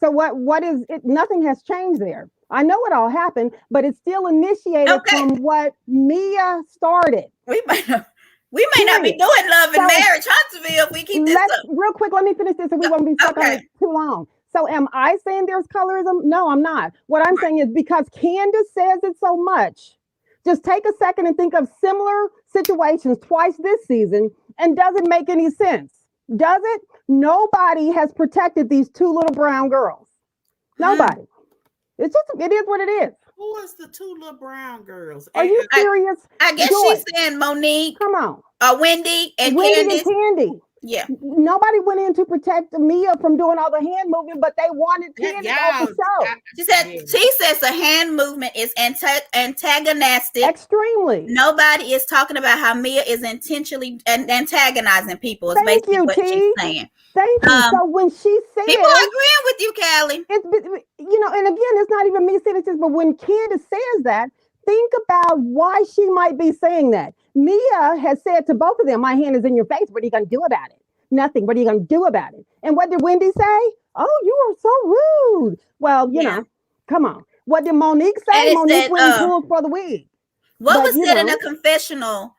So what is it? Nothing has changed there. I know it all happened, but it's still initiated from what Mia started.
We may not be doing love and marriage, Huntsville, if we keep this up.
Real quick, let me finish this, and we won't be stuck on it too long. So am I saying there's colorism? No, I'm not. What I'm saying is because Candace says it so much, just take a second and think of similar situations twice this season, and does it make any sense? Does it? Nobody has protected these two little brown girls. Nobody. It is what it is.
Who was the two little brown girls?
Are you serious?
I guess she's saying Monique.
Come on.
Wendy and Candace.
Candy.
Yeah.
Nobody went in to protect Mia from doing all the hand movement, but they wanted Candace off the show.
She says the hand movement is antagonistic.
Extremely.
Nobody is talking about how Mia is intentionally antagonizing people. It's basically what she's saying.
Thank you. So when she said,
people are agreeing with you, Callie.
And again, it's not even me saying this, but when Candace says that, think about why she might be saying that. Mia has said to both of them, my hand is in your face. What are you going to do about it? Nothing. What are you going to do about it? And what did Wendy say? Oh, you are so rude. Well, you know, come on. What did Monique say? Monique went and pulled for the wig.
What was said in a confessional?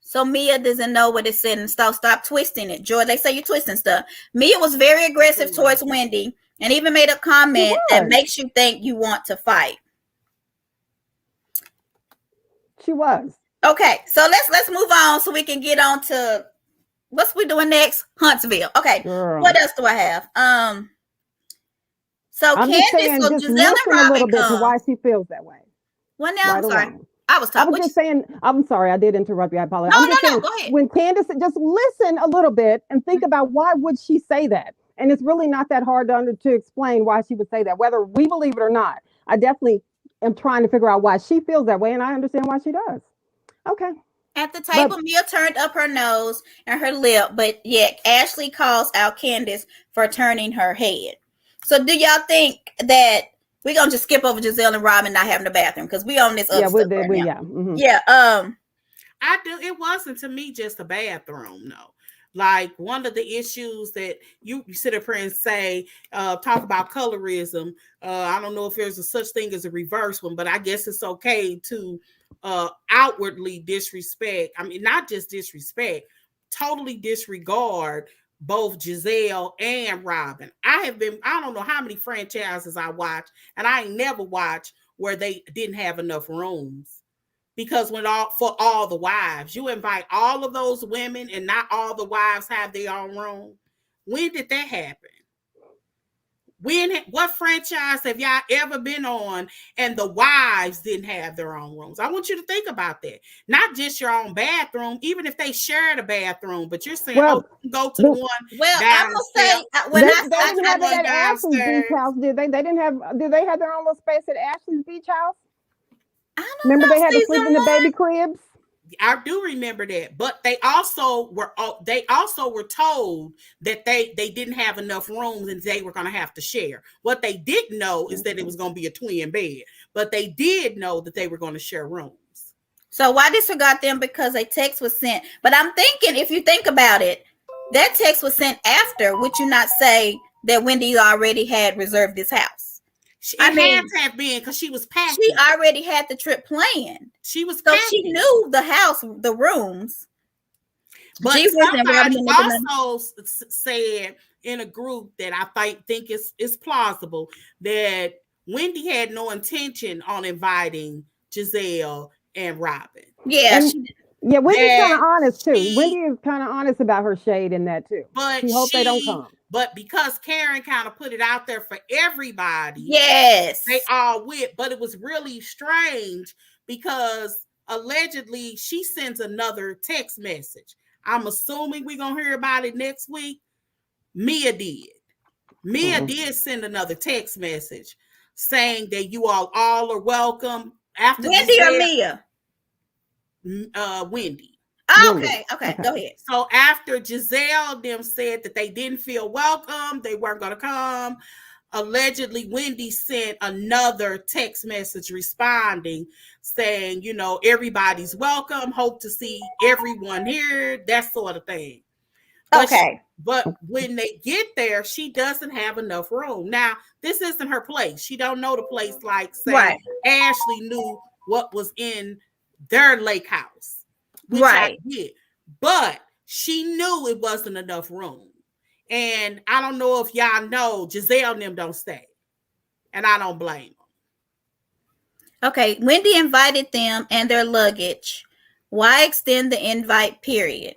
So Mia doesn't know what it said and stop twisting it. Joy, they say you're twisting stuff. Mia was very aggressive towards Wendy and even made a comment that makes you think you want to fight.
She was.
Okay, so let's move on so we can get on to what's we doing next? Huntsville. Okay, what else do I have? So
I'm
Candace,
saying,
so
just
Giselle and Robin
a little bit to why she feels that way.
Well, now I'm sorry. I was
just saying. I'm sorry. I did interrupt you. I apologize.
No. Go ahead.
When Candace, just listen a little bit and think about why would she say that? And it's really not that hard to explain why she would say that, whether we believe it or not. I definitely am trying to figure out why she feels that way, and I understand why she does. Okay.
At the table, Mia turned up her nose and her lip, but yet Ashley calls out Candace for turning her head. So do y'all think that we're going to just skip over Giselle and Robin not having the bathroom? Because we on this other stuff right now.
Mm-hmm.
Yeah.
I do. It wasn't to me just a bathroom, no. Like one of the issues that you sit up here and say, talk about colorism. I don't know if there's a such thing as a reverse one, but I guess it's okay to outwardly disrespect. I mean, not just disrespect, totally disregard both Giselle and Robin. I don't know how many franchises I watched, and I ain't never watched where they didn't have enough rooms. Because for all the wives, you invite all of those women and not all the wives have their own room. When did that happen? What franchise have y'all ever been on and the wives didn't have their own rooms? I want you to think about that. Not just your own bathroom, even if they shared a bathroom, but you're saying, go to the one.
Well, I'm gonna say when
they didn't have it at Ashley's beach house, did they? Did they have their own little space at Ashley's beach house?
I don't
Remember
know,
they had to sleep in the baby cribs?
I do remember that, but they also were told that they didn't have enough rooms and they were going to have to share. What they didn't know is that it was going to be a twin bed, but they did know that they were going to share rooms.
So why disregard them? Because a text was sent. But I'm thinking, if you think about it, that text was sent after. Would you not say that Wendy already had reserved this house?
It had to have been because she was packing.
She already had the trip planned.
She was
so
packing.
She knew the house, the rooms.
But somebody also said in a group that I think is plausible that Wendy had no intention on inviting Giselle and Robin.
Yeah,
yeah, Wendy's kind of honest too. Wendy is kind of honest about her shade in that too.
But
she hopes they don't come.
But because Karen kind of put it out there for everybody,
yes,
they all went. But it was really strange because allegedly she sends another text message. I'm assuming we're gonna hear about it next week. Mia did. Mia did send another text message saying that you all are welcome. After
Wendy or Mia?
Wendy.
Oh, okay, go ahead.
So after Giselle them said that they didn't feel welcome, they weren't going to come, allegedly Wendy sent another text message responding saying, you know, everybody's welcome, hope to see everyone here, that sort of thing. But when they get there, she doesn't have enough room. Now, this isn't her place. She don't know the place like, say, Ashley knew what was in their lake house. Which I did. But she knew it wasn't enough room. And I don't know if y'all know, Giselle and them don't stay. And I don't blame them.
Okay, Wendy invited them and their luggage. Why extend the invite period?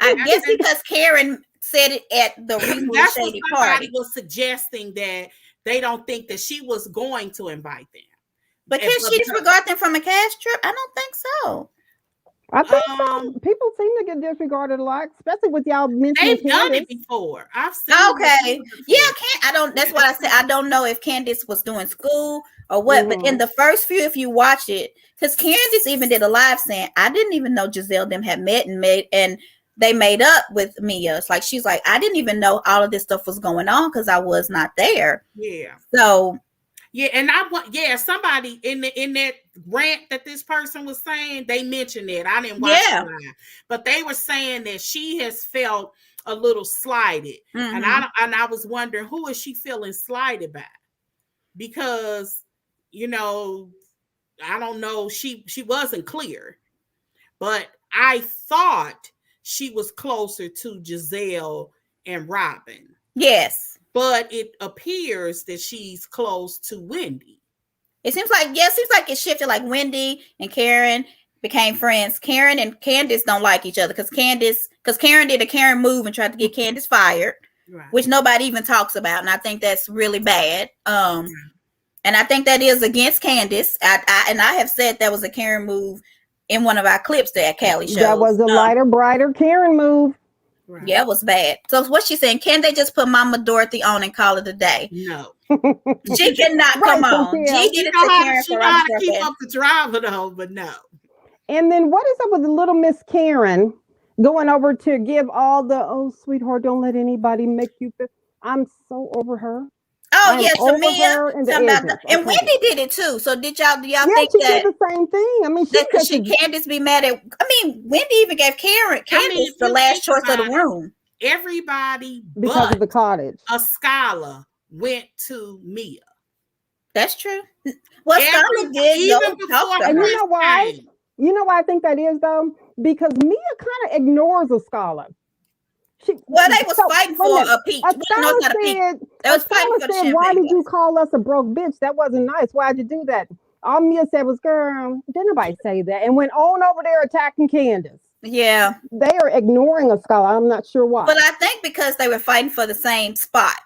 I guess because Karen said it at the reasonably shady party.
Somebody was suggesting that they don't think that she was going to invite them.
But can she disregard them from a cash trip? I don't think so.
I think people seem to get disregarded a lot, especially with y'all mentioning
they've done it before. I've seen
I don't. That's what I said. I don't know if Candace was doing school or what, but in the first few, if you watch it, because Candace even did a live saying, I didn't even know Giselle them had met and they made up with Mia. It's like she's like, I didn't even know all of this stuff was going on because I was not there.
Yeah.
So.
Yeah, and somebody in that rant that this person was saying, they mentioned it. I didn't watch it live, but they were saying that she has felt a little slighted, and I was wondering, who is she feeling slighted by? Because you know, I don't know. She wasn't clear, but I thought she was closer to Giselle and Robin.
Yes.
But it appears that she's close to Wendy.
It seems like it shifted. Like Wendy and Karen became friends. Karen and Candace don't like each other because Karen did a Karen move and tried to get Candace fired, which nobody even talks about, and I think that's really bad. And I think that is against Candace. I have said that was a Karen move in one of our clips that Callie showed.
That was a lighter, brighter Karen move.
Right. Yeah, it was bad. So what's she saying? Can they just put Mama Dorothy on and call it a day?
No.
She cannot come on. She did it to Karen
she got to keep up the drama though, but no.
And then what is up with the little Miss Karen going over to give all the, oh, sweetheart, don't let anybody make you feel. I'm so over her.
Oh, yes, and Wendy did it too. So do y'all think
she did the same thing? I mean,
should Candace be mad at? I mean, Wendy even gave Candace the last choice of the room.
Everybody
because of the cottage.
A scholar went to Mia.
That's true. Well, scholar did
even before.
And you know why? You know why I think that is though? Because Mia kind of ignores a scholar.
They was fighting for a peach. They was fighting for the champagne.
Why did you call us a broke bitch? That wasn't nice. Why'd you do that? All Mia said was, girl, didn't nobody say that. And went on over there attacking Candace.
Yeah.
They are ignoring a scholar. I'm not sure why.
But I think because they were fighting for the same spot.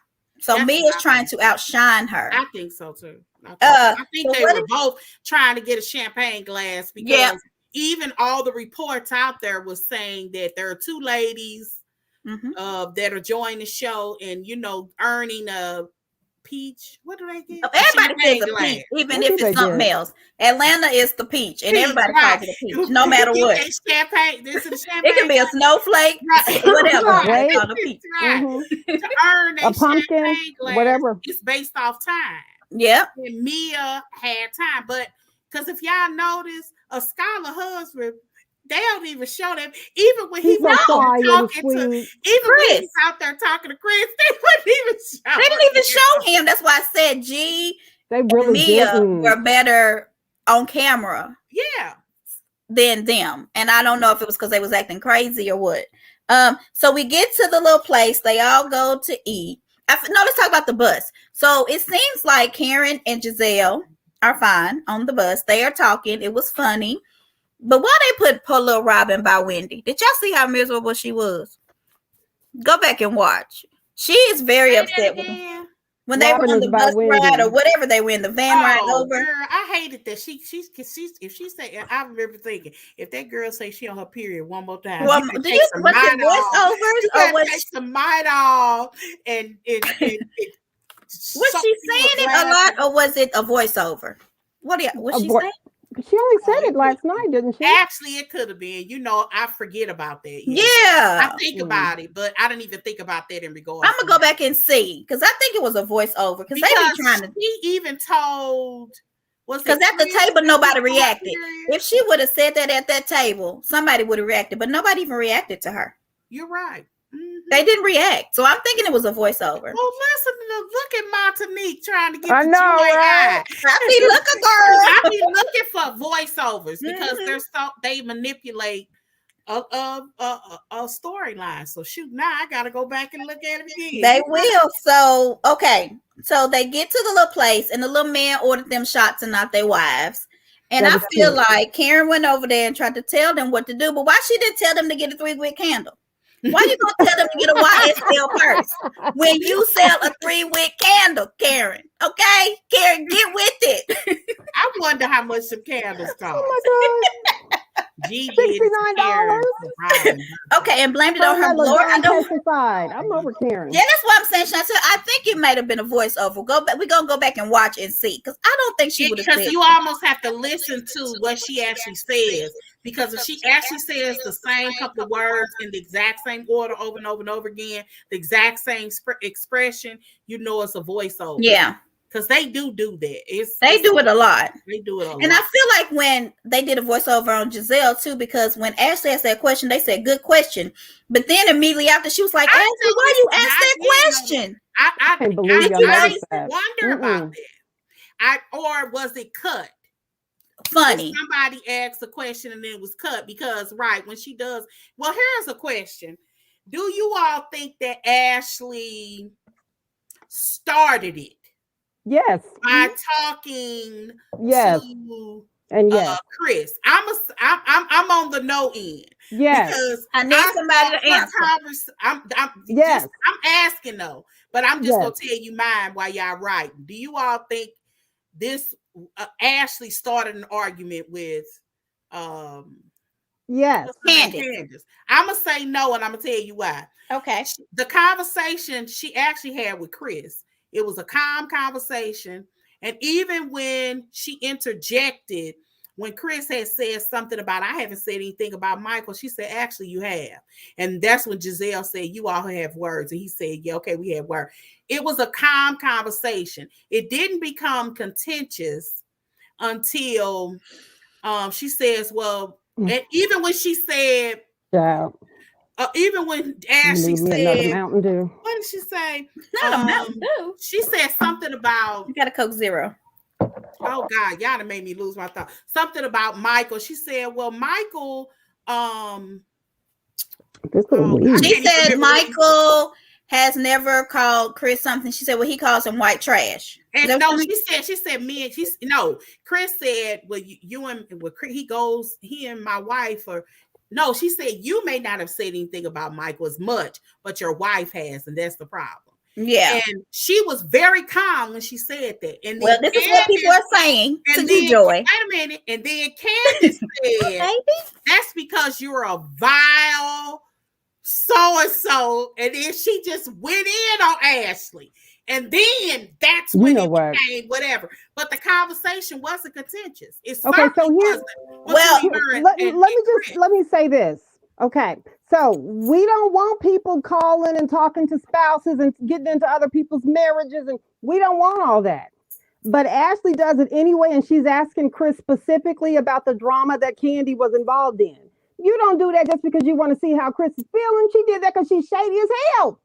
So Mia's trying to outshine her.
I think so too. I think they were both trying to get a champagne glass because even all the reports out there was saying that there are two ladies that are joining the show and, you know, earning a peach. What do they get?
Everybody says a
glass.
peach, even if it's something else. Atlanta is the peach, and everybody
right.
calls it a peach, no matter what.
Champagne. This is champagne.
It can be a snowflake,
right.
whatever.
Right.
They call it a peach.
Right.
Mm-hmm.
To earn
A pumpkin,
glass,
whatever.
it's based off time.
Yep.
And Mia had time, but because if y'all notice, a scholar husband, they don't even show them. Even when he was talking to, even
Chris.
when he's out there talking to Chris, they wouldn't even show.
They didn't even show him. That's why I said
they really
Mia
didn't.
were better on camera.
Yeah.
Than them. And I don't know if it was because they was acting crazy or what. So we get to the little place. They all go to eat. Let's talk about the bus. So it seems like Karen and Giselle are fine on the bus. They are talking. It was funny. But why they put poor little Robin by Wendy? Did y'all see how miserable she was? Go back and watch. She is very upset with them. When they were on the bus ride or whatever they were in the van ride over.
Girl, I hated that she if she said, I remember thinking, if that girl say she on her period one more time,
well, do you was it voiceovers or was
take some might off and
was she saying it a lot or was it a voiceover? Was she saying?
She only said it last night, didn't she?
Actually, it could have been. I forget about that.
Yeah.
I think about it, but I didn't even think about that in regards.
I'm gonna go back and see because I think it was a voiceover because they be trying to.
She even told.
Because at the table nobody reacted. If she would have said that at that table, somebody would have reacted, but nobody even reacted to her.
You're right. Mm-hmm.
They didn't react, so I'm thinking it was a voiceover.
Well, listen, look at Montanique trying to get
I
the
know,
joy
right?
I be looking, girl.
I be looking for voiceovers because they manipulate a storyline. So shoot, now I gotta go back and look at it again.
They will. So okay, so they get to the little place, and the little man ordered them shots and not their wives. And I feel like Karen went over there and tried to tell them what to do, but why she didn't tell them to get a 3-wick candle? Why you gonna tell them to get a YSL purse when you sell a 3-wick candle, Karen? Okay, Karen, get with it.
I wonder how much some candles cost.
Oh my God. $69.
Okay, and blamed it on her. Lord, I don't.
I'm over Karen.
Yeah, that's what I'm saying, Chantel. I think it might have been a voiceover. We're gonna go back and watch and see because I don't think she would have said.
Because you almost have to listen to what she actually says. Because if she actually says the same couple of words in the exact same order over and over and over again, the exact same expression, it's a voiceover.
Yeah.
Because they do that.
They do it a lot.
They do it a lot.
And I feel like when they did a voiceover on Giselle too, because when Ashley asked that question, they said, good question. But then immediately after, she was like, Ashley, why you asked that question?
I
can't believe
I wonder about that. Or was it cut?
Funny.
Somebody asked a question and then it was cut because, right, when she does. Well, here's a question. Do you all think that Ashley started it?
Yes.
By talking to Chris. I'm on the no end.
Yes.
Because
I need somebody to answer.
I'm asking though, but I'm just gonna tell you mine while y'all writing. Do you all think this Ashley started an argument with Candace? I'm gonna say no, and I'm gonna tell you why.
Okay.
The conversation she actually had with Chris. It was a calm conversation. And even when she interjected, when Chris had said something about, I haven't said anything about Michael, she said, actually, you have. And that's when Giselle said, you all have words. And he said, yeah, okay, we have words. It was a calm conversation. It didn't become contentious until she says, well, and even when she said, even when Ashley said,
Mountain Dew.
What did she say?
Not a Mountain Dew.
She said something about.
You got a Coke Zero.
Oh God, y'all done made me lose my thought. Something about Michael. She said, "Well, Michael."
She said Michael has never called Chris something. She said, "Well, he calls him white trash."
And no, she said me and she's no. Chris said, "Well, you and he and my wife are." No, she said, you may not have said anything about Michael as much, but your wife has, and that's the problem.
Yeah.
And she was very calm when she said that. And
well, this is what people are saying to do, Joy.
Wait a minute. And then Candace said, that's because you're a vile so-and-so. And then she just went in on Ashley. And then that's
You
when
know
it
what?
became whatever. But the conversation wasn't contentious. It
Okay, so
certainly
here's
wasn't
Well,
between her and Chris.
let me say this. Okay, so we don't want people calling and talking to spouses and getting into other people's marriages, and we don't want all that. But Ashley does it anyway, and she's asking Chris specifically about the drama that Candy was involved in. You don't do that just because you want to see how Chris is feeling. She did that because she's shady as hell.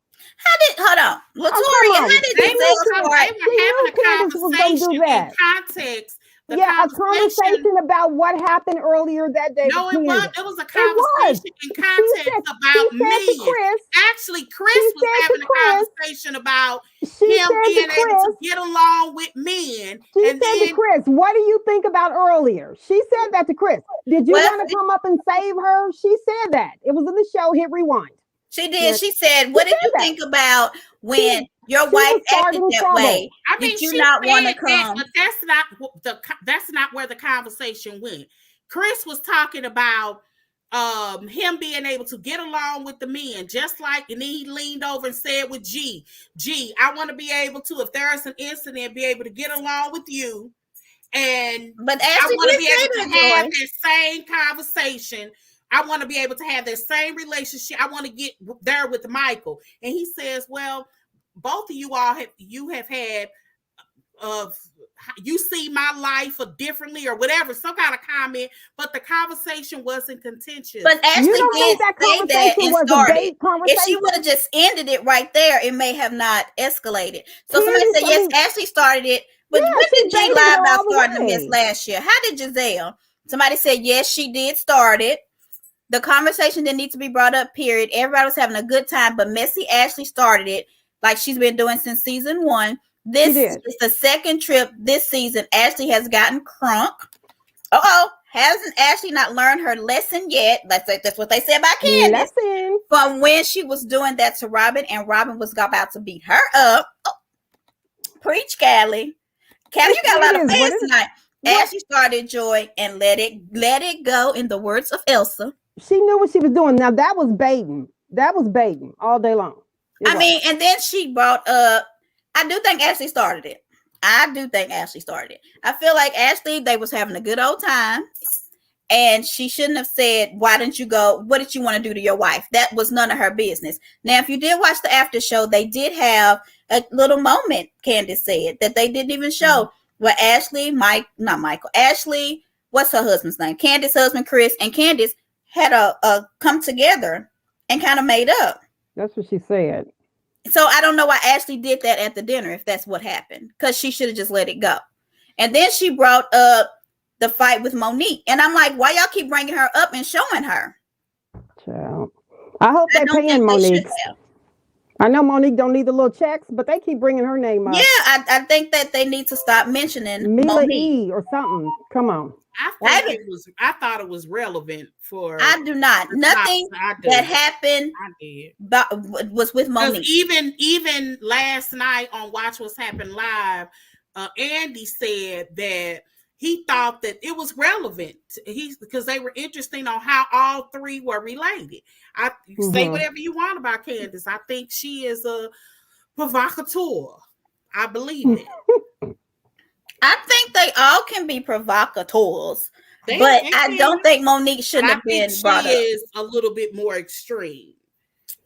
hold on,
Oh,
Latoria,
come on.
how did
They
Giselle
were
start?
having a
Candace was going to do
conversation in
that.
context. The
Yeah, a conversation about what happened earlier that day.
No,
with
it was.
Candace.
It was a
It was.
conversation in context about
she said to
men.
Chris,
Actually, Chris was having a conversation about
she
him
said
being
to
able to
Chris,
get along with men.
she
And
said to
then
Chris, what do you think about earlier? She said that to Chris. Did you
Well,
want to come up and save her? She said that. It was in the show, Hit Rewind.
she did.
Yes.
She said, "What did you
that.
think about when your
she
wife
was
acted
starting
that
trouble.
way?
I mean,
Did you
she
not want to
said that,
come?"
but that's not where the conversation went. Chris was talking about him being able to get along with the men, just like, and then he leaned over and said with G, I want to be able to, if there's an incident, be able to get along with you. And
But
I
Ashley
want to
did
be
say
able
that,
to have
Joy.
that same conversation. I want to be able to have that same relationship. I want to get there with Michael. And he says, well, both of you all have had you see my life differently or whatever, some kind of comment, but the conversation wasn't contentious.
But Ashley
You don't
did
think that
say that
conversation
and
was a
started.
bait
If
conversation?
she would have just ended it right there, it may have not escalated. So somebody
Candace,
said,
I
yes,
mean,
Ashley started it. But
yeah,
when
she
did G
baited
lie
her
about
all the
starting the mess
way.
last year? How did Giselle? Somebody said, yes, she did start it. The conversation didn't need to be brought up, period. Everybody was having a good time, but Messy Ashley started it like she's been doing since season 1. This is the second trip this season. Ashley has gotten crunk. Hasn't Ashley not learned her lesson yet? That's what they said about Candace.
Lesson.
From when she was doing that to Robin, and Robin was about to beat her up. Oh, preach, Callie. Callie, you got a lot of fans tonight. Ashley started, Joy, and let it go, in the words of Elsa.
She knew what she was doing. Now that was baiting. That was baiting all day long.
I mean, and then she brought up, I do think Ashley started it. I feel like Ashley, they was having a good old time. And she shouldn't have said, why didn't you go? What did you want to do to your wife? That was none of her business. Now, if you did watch the after show, they did have a little moment, Candace said, that they didn't even show, where Ashley, Ashley, what's her husband's name? Candace's husband, Chris, and Candace had a come together and kind of made up.
That's what she said.
So I don't know why Ashley did that at the dinner, if that's what happened, because she should have just let it go. And then she brought up the fight with Monique. And I'm like, why y'all keep bringing her up and showing her?
Child. I hope they're paying Monique. I know Monique don't need the little checks, but they keep bringing her name up.
Yeah, I think that they need to stop mentioning
Mila
Monique.
E or something. Come on.
I thought it was relevant for.
I do not. Nothing that happened was with Monique.
Even last night on Watch What's Happened Live, Andy said that he thought that it was relevant. Because they were interesting on how all three were related. Say whatever you want about Candace. I think she is a provocateur. I believe it.
I think they all can be provocateurs, but I don't think Monique shouldn't have been brought up.
She is a little bit more extreme.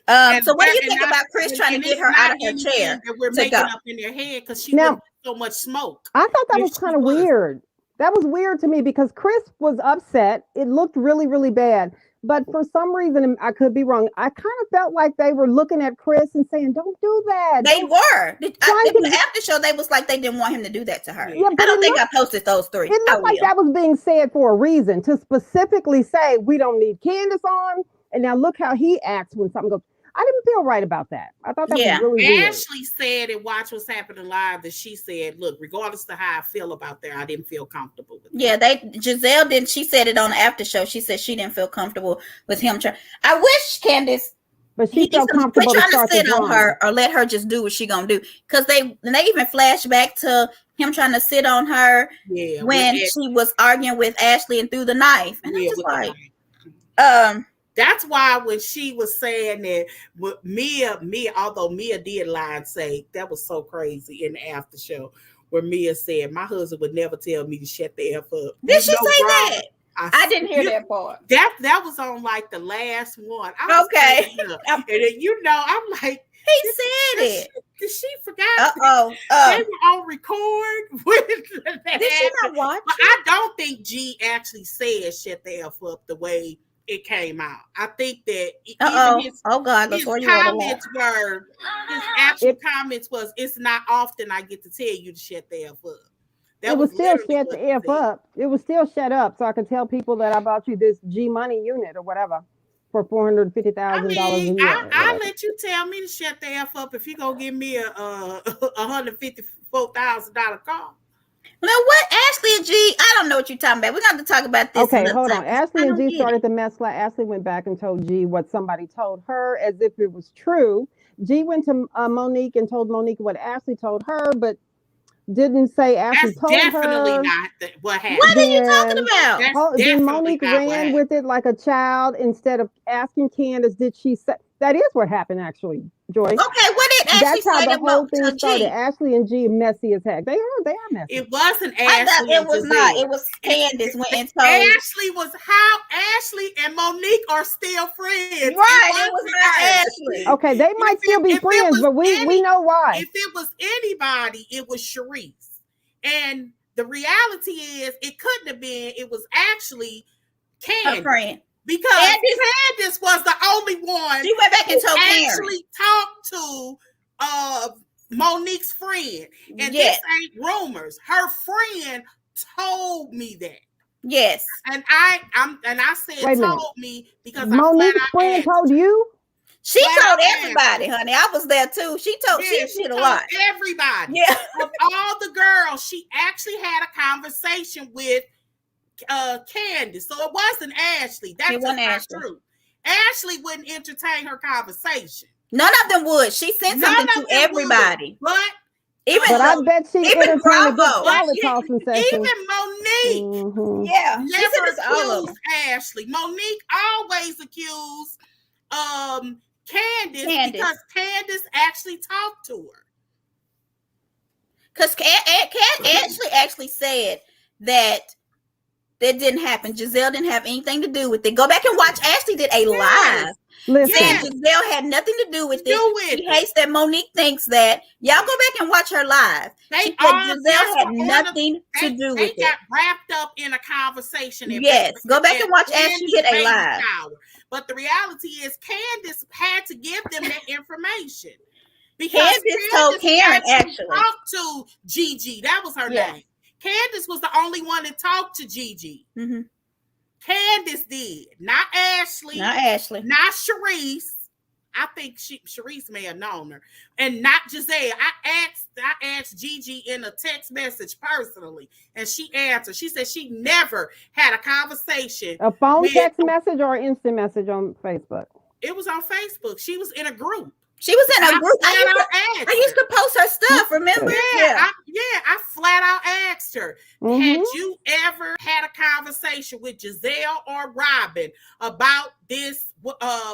So what do you think about Chris trying to get her out of her chair?
That we're making up in their head because she wouldn't so much smoke.
I thought that was kind of weird. That was weird to me because Chris was upset. It looked really, really bad. But for some reason, I could be wrong, I kind of felt like they were looking at Chris and saying, don't do that.
They were. I think after show, they was like they didn't want him to do that to her. Yeah, I don't think I posted those 3.
It looked like that was being said for a reason, to specifically say, we don't need Candace on. And now look how he acts when something goes. I didn't feel right about that. I thought that was really weird.
Ashley said in Watch What's Happening Live that she said, look, regardless of how I feel about that, I didn't feel comfortable with it.
Yeah, Giselle didn't. She said it on the after show. She said she didn't feel comfortable with him. I wish Candace,
but she felt comfortable
trying to sit on her or let her just do what she gonna do. Because they even flash back to him trying to sit on her when she was arguing with Ashley and threw the knife. And I'm just like,
That's why when she was saying that with Mia, although Mia did lie and say that was so crazy in the after show, where Mia said, "My husband would never tell me to shut the F up."
Did she say that? I didn't hear that part.
That was on like the last one.
Okay.
And then I'm like,
he said it.
Did she forget?
They
were on record with that.
Did she not watch?
But I don't think G actually said "shut the F up" the way it came out. I think that his comments was, "It's not often I get to tell you to shut the F up."
It was still shut the F up. It was still shut up, so I could tell people that I bought you this G Money unit or whatever for $450,000 a year.
I'll let you tell me to shut the F up if you gonna give me a $154,000 car.
Now what? Ashley and G, I don't know what you're talking about. We're going to talk about this.
Okay, hold on. Ashley and G started the mess. Ashley went back and told G what somebody told her as if it was true. G went to Monique and told Monique what Ashley told her, but didn't say Ashley told her.
That's definitely not what happened.
What are you talking about?
Then Monique ran with it like a child instead of asking Candace, did she say? That is what happened, actually, Joy.
Okay, what did Ashley
That's how
say
the whole thing started.
G?
Ashley and G messy as heck. They are messy.
It wasn't Ashley.
I thought it was not. It was Candace went and told.
Ashley and Monique are still friends.
Right, it was not Ashley.
Okay, they might still be friends, but we know why.
If it was anybody, it was Sharice. And the reality is, it couldn't have been. It was actually Candace.
Her friend.
Because Candace was the only one
she went back and told
actually talked to Monique's friend. And this ain't rumors. Her friend told me that.
Yes.
And I said told me because
Monique's friend told you?
She told everybody, honey. I was there too. She told a lot.
Everybody.
Yeah.
Of all the girls, she actually had a conversation with Candace. So it wasn't Ashley. That's not true. Ashley wouldn't entertain her conversation.
None of them would. She sent something to everybody.
But
I bet she entertained a good solid talking session.
Even Monique,
yeah,
never accused Ashley. Monique always accused Candace because Candace actually talked to her.
Because Ashley actually said that didn't happen. Giselle didn't have anything to do with it. Go back and watch. Ashley did a live. Saying Giselle had nothing to do with it. She hates that Monique thinks that. Y'all go back and watch her live. Giselle had nothing to do with it.
They got wrapped up in a conversation.
Yes, go back and watch Ashley did a live.
But the reality is, Candace had to give them that information.
Because Candace told Karen actually
talked to Gigi. That was her name. Candace was the only one that talked to Gigi.
Mm-hmm.
Candace did, not Ashley, not Sharice. I think Sharice may have known her, and not Giselle. I asked Gigi in a text message personally, and she answered. She said she never had a conversation.
A phone text message or instant message on Facebook?
It was on Facebook. She was in a group.
She was in a group. I used to post her stuff, remember?
I flat out asked her, had you ever had a conversation with Giselle or Robin about this,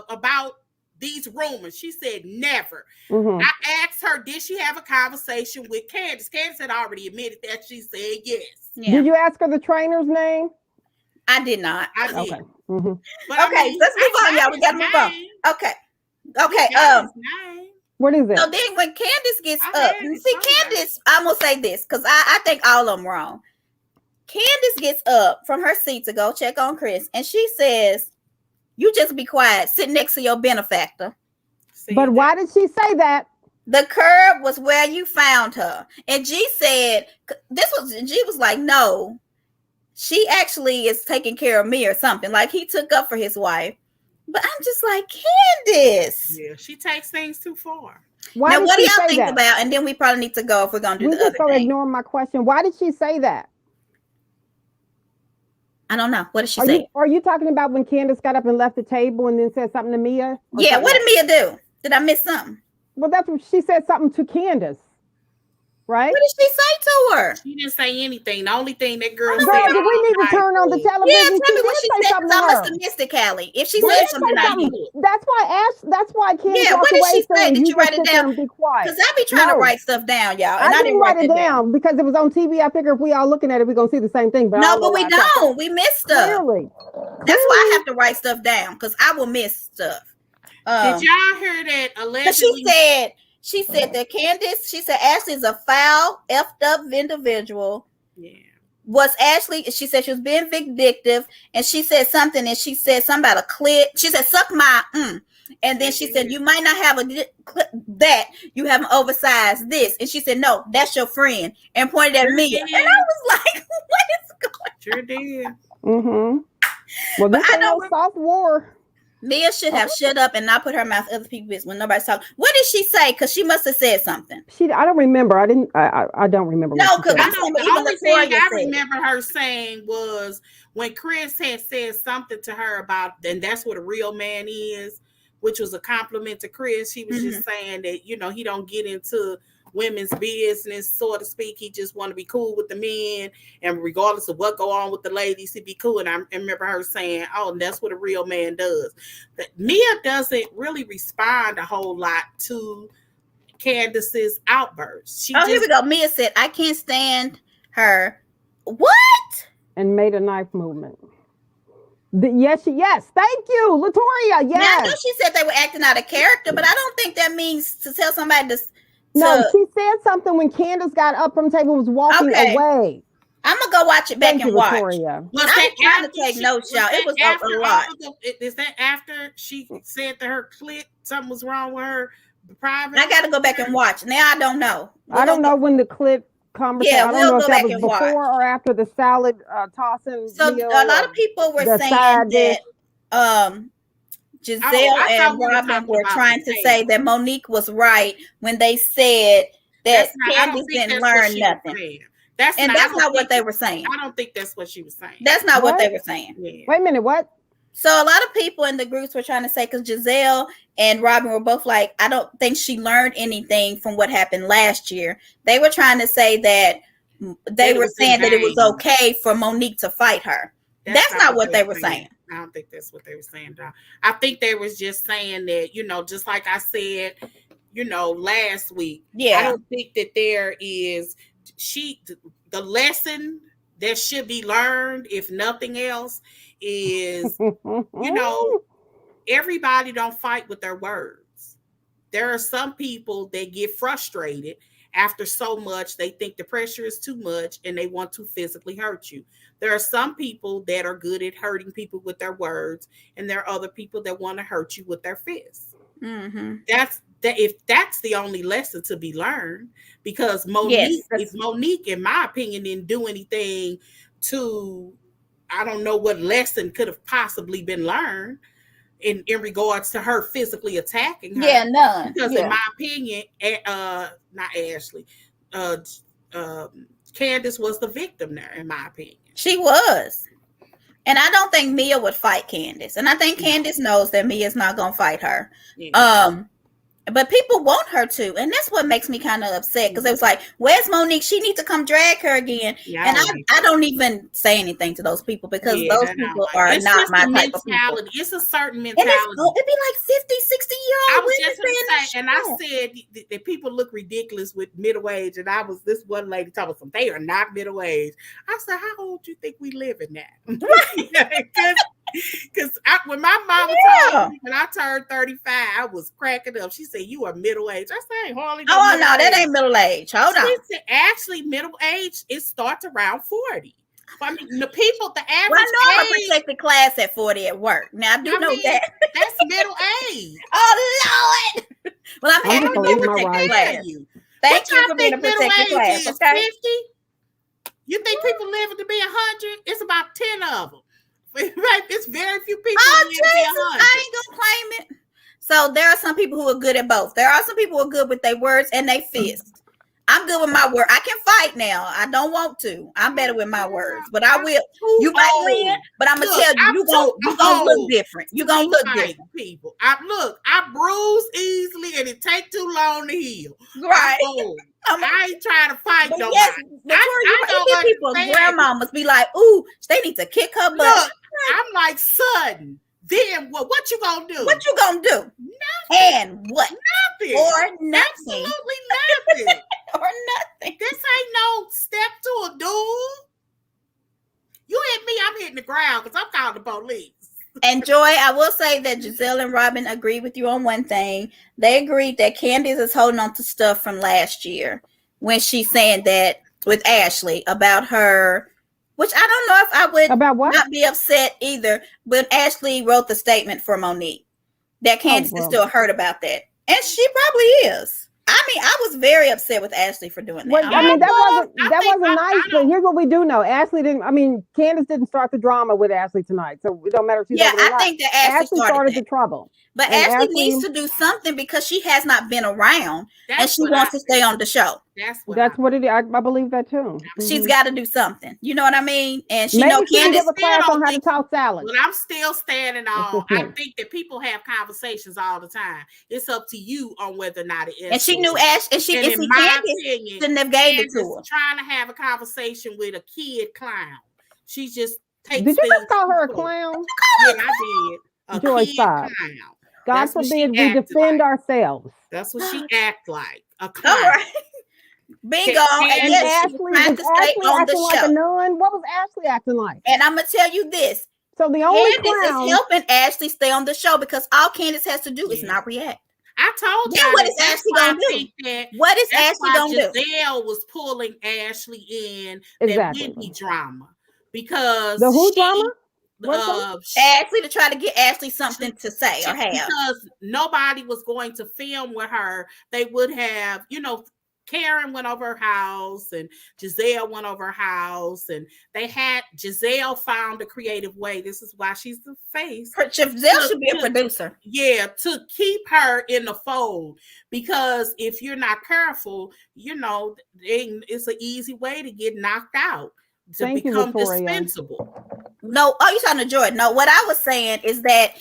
about these rumors? She said never. I asked her, did she have a conversation with Candace? Candace had already admitted that. She said yes.
Yeah.
Did you ask her the trainer's name?
I did not.
I did.
Okay.
But
let's move on, y'all. We gotta move on. Okay.
What is it?
So then when Candace gets up, Candace, I'm gonna say this because I think all of them wrong. Candace gets up from her seat to go check on Chris, and she says, "You just be quiet, sit next to your benefactor."
But why did she say that?
The curb was where you found her, and G said, G was like, no, she actually is taking care of me or something. Like he took up for his wife. But I'm just like, Candace.
Yeah, she takes things too far.
Now, what do y'all think about? And then we probably need to go if we're going to do the other thing.
Ignore my question. Why did she say that?
I don't know. What did she say?
Are you talking about when Candace got up and left the table and then said something to Mia?
Yeah, what did Mia do? Did I miss something?
Well, that's what she said, something to Candace. right?
What did she say to her?
She didn't say anything. The only thing that girl
Girl,
said,
did we need to turn on the
Yeah,
television?
tell me
She
what
did
she
say
said,
something
because
to
I must
her.
have missed it, Callie. If she
She
said
did
something,
say
I
something.
did.
That's why Candace
Yeah,
walked
what did
away
she say?
saying,
Did
you
you write
just
it
sit there
down?
and be quiet.
Because I be trying to
No,
write stuff down, y'all,
I
and I
didn't
didn't
write
write
it
that down.
down because it was on TV. I figure if we all looking at it, we're gonna see the same thing. But I
No,
don't know
but we
why I thought that.
don't. We miss stuff.
Clearly.
That's why I have to write stuff down, because I will miss stuff.
did y'all hear that
Because
allegedly?
she said that Candace, she said Ashley's a foul, effed up individual.
Yeah.
Was Ashley, she said she was being vindictive, and she said something, and she said something about a clit. She said, suck my, and then she said, you might not have that, you have an oversized this. And she said, no, that's your friend, and pointed at Mia. And I was like, what is going on?
Sure did.
Mm-hmm. Well,
But
this ain't no soft war.
Mia should have shut up and not put her mouth in other people's business when nobody's talking. What did she say? Because she must have said something.
I don't remember. I don't remember.
No, because
the only thing I remember her saying was when Chris had said something to her about, and that's what a real man is, which was a compliment to Chris. He was just saying that, he don't get into women's business, so to speak. He just want to be cool with the men, and regardless of what go on with the ladies, he'd be cool. And I remember her saying, oh, that's what a real man does. But Mia doesn't really respond a whole lot to Candace's outbursts.
Here we go. Mia said, I can't stand her. What?
And made a knife movement. Yes. Thank you, Latoria. Yes.
Now, I know she said they were acting out of character, but I don't think that means to tell somebody to.
No, she said something when Candace got up from the table and was walking away.
I'm going to go watch it back and watch.
Latoria.
Was that
trying to take notes, y'all. It was a lot.
Is that after she said to her clit something was wrong with her private?
I got to go back and watch. Now I don't know.
I don't know when the clip conversation.
Yeah,
I don't know if that was before or after the salad tossing.
So a lot of people were saying that Giselle and Robin were trying to say that Monique was right when they said that Candace didn't learn nothing. That's not what they were saying.
I don't think that's what she was saying.
That's not what they were saying.
Yeah.
Wait a minute, what?
So a lot of people in the groups were trying to say, because Giselle and Robin were both like, I don't think she learned anything from what happened last year. They were trying to say that they were saying that it was okay for Monique to fight her. That's not what they were saying.
I don't think that's what they were saying, Doc. I think they was just saying that, just like I said, last week.
Yeah.
I don't think that there is the lesson that should be learned, if nothing else, is, everybody don't fight with their words. There are some people that get frustrated after so much. They think the pressure is too much and they want to physically hurt you. There are some people that are good at hurting people with their words, and there are other people that want to hurt you with their fists.
Mm-hmm.
If that's the only lesson to be learned, because Monique, in my opinion, didn't do anything to, I don't know what lesson could have possibly been learned in regards to her physically attacking her.
Yeah, none.
Because in my opinion, not Ashley, Candace was the victim there, in my opinion.
She was. And I don't think Mia would fight Candace. And I think Candace knows that Mia's not going to fight her. Yeah. But people want her to. And that's what makes me kind of upset. Because it was like, where's Monique? She needs to come drag her again. Yeah, and I don't even say anything to those people, because those people are not my type of people.
It's a certain mentality.
It'd be like 50, 60-year-old women.
And I said that people look ridiculous with middle age. And this one lady talking about they are not middle age. I said, how old do you think we live in now? Because when my mama told me when I turned 35, I was cracking up. She said, you are middle age. I said, hardly.
No, that ain't middle age. Hold on.
Said, actually, middle age, it starts around 40. I mean, the average
I know I'm a protected class at 40 at work. Now, I do know that.
That's middle age.
Oh, Lord. Well, I'm happy to be a protected class. Thank you for being a protected class. Okay?
50? You think people living to be 100? It's about 10 of them. Right, it's very few people.
Oh, Jesus, I ain't gonna claim it. So there are some people who are good at both. There are some people who are good with their words and their fists. I'm good with my word. I can fight now. I don't want to. I'm better with my words, but I will. You might win, but I'm gonna tell you, you gonna look different. You gonna look different.
People, I bruise easily, and it take too long to heal.
Right.
I ain't trying to fight nobody.
Yes, I people, grandmamas be like, "Ooh, they need to kick her butt."
Look, I'm like, son. Then what you gonna do?
What you gonna do?
Nothing.
And what?
Nothing.
Or nothing.
Absolutely nothing.
Or nothing.
This ain't no step to a duel. You hit me, I'm hitting the ground because I'm calling the police.
And Joy, I will say that Giselle and Robin agree with you on one thing. They agreed that Candace is holding on to stuff from last year when she's saying that with Ashley about her, which I don't know if I would
about what?
Not be upset either. But Ashley wrote the statement for Monique that Candace is still hurt about that. And she probably is. I mean, I was very upset with Ashley for doing that.
Well, I mean, that wasn't nice. But here's what we do know: Ashley didn't. I mean, Candace didn't start the drama with Ashley tonight, so it don't matter if she's
I think that Ashley
started the trouble.
But Ashley needs to do something because she has not been around, and she wants to stay on the show.
That's
what it is. I believe that too.
She's got to do something. You know what I mean? And she
maybe
know
she
Candace
give a class on how to talk salad.
But I'm still standing on. I think that people have conversations all the time. It's up to you on whether or not it is.
And she knew Ash, and she, in my opinion, shouldn't have gave it to her.
Trying to have a conversation with a kid clown. She just takes.
Did you just call her a clown?
Yeah, I did.
Joy, stop. God forbid we defend ourselves.
That's what she act like. A clown.
All right. Bingo. And yes,
Ashley acting like a nun. What was Ashley acting like?
And I'm gonna tell you this.
So
the only Candace is helping Ashley stay on the show because all Candace has to do is not react.
I told you.
What is Ashley gonna do? What is Ashley gonna do?
Giselle was pulling Ashley in that Wendy drama because
the who drama?
Ashley to try to get Ashley something to say or have
because nobody was going to film with her. They would have, Karen went over her house and Giselle went over her house and Giselle found a creative way. This is why she's the face.
Giselle should be a producer.
Yeah, to keep her in the fold because if you're not careful, it's an easy way to get knocked out, to become dispensable.
No, you're talking to Jordan. No, what I was saying is that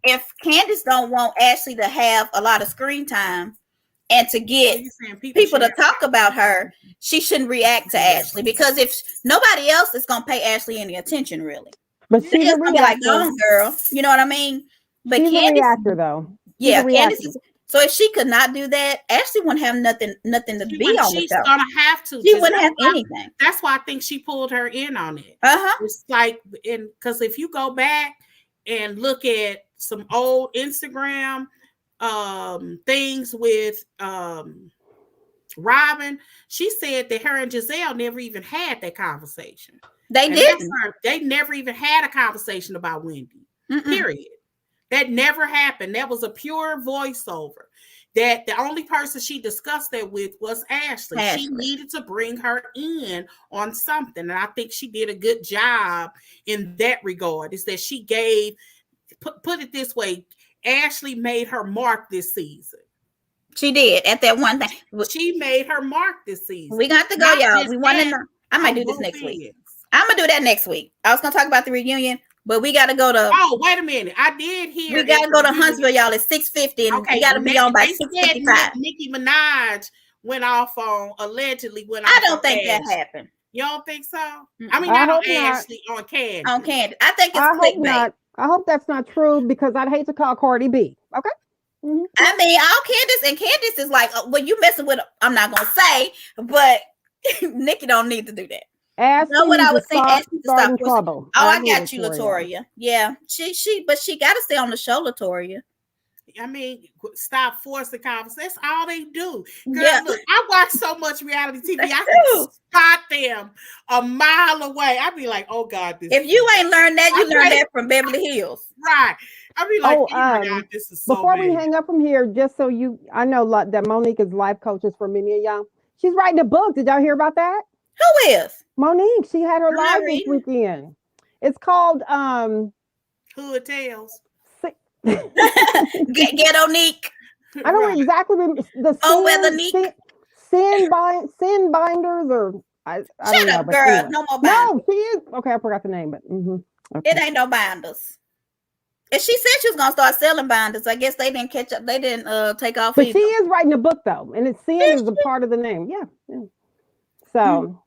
if Candace don't want Ashley to have a lot of screen time, and to get people to talk about her, she shouldn't react to Ashley because if nobody else is gonna pay Ashley any attention, really.
But she's a reactor,
like, "Go on, girl." You know what I mean? But
she's
Candace,
a reactor, though.
Yeah, Candace is. So if she could not do that, Ashley wouldn't have nothing to be on the show.
She's gonna have to.
She wouldn't have anything.
That's why I think she pulled her in on it. It's like, because if you go back and look at some old Instagram things with Robin, she said that her and Giselle never even had that conversation.
They didn't.
They never even had a conversation about Wendy. Period. That never happened. That was a pure voiceover. That the only person she discussed that with was Ashley. She needed to bring her in on something, and I think she did a good job in that regard. Is that she gave, put it this way, Ashley made her mark this season.
She did at that one thing.
She made her mark this season.
We got to go, y'all. We want to know. I might do this next week. I'm gonna do that next week. I was gonna talk about the reunion, but we got to go to.
Oh, wait a minute! I did hear.
We got to go to Huntsville, y'all. It's 6:50, and we got to be on by 6:55.
Nicki Minaj went off on allegedly.
I don't think that happened.
You don't think so? I mean, not on Ashley, on Candace.
On Candace, I think it's clickbait.
I hope that's not true because I'd hate to call Cardi B. Okay.
Mm-hmm. I mean, all Candace is like, well, you messing with. I'm not gonna say, but Nikki don't need to do that.
You know what I was saying? Ashley to stop trouble.
Oh, I got you, Latoya. Yeah, but she got to stay on the show, Latoya.
I mean, stop forcing conversation. That's all they do. Girl, look, I watch so much reality TV. I can spot them a mile away. I'd be like, oh God,
if you ain't learned that, you learned that from Beverly Hills.
Right. I'd be like, God, this is so
before
bad.
we hang up from here, just so I know that Monique is life coaches for many of y'all. She's writing a book. Did y'all hear about that?
Who is?
Monique. She had her live this weekend. It's called
Hood Tales.
Ghetto Neek.
I don't exactly remember the sin binders or I
Shut
don't know,
up,
but
girl.
anyway.
No more binders.
No, she is okay. I forgot the name, but okay.
It ain't no binders. And she said she was gonna start selling binders. I guess they didn't catch up. They didn't take off.
But
either.
she is writing a book though, and it's sin is a part of the name. Yeah. So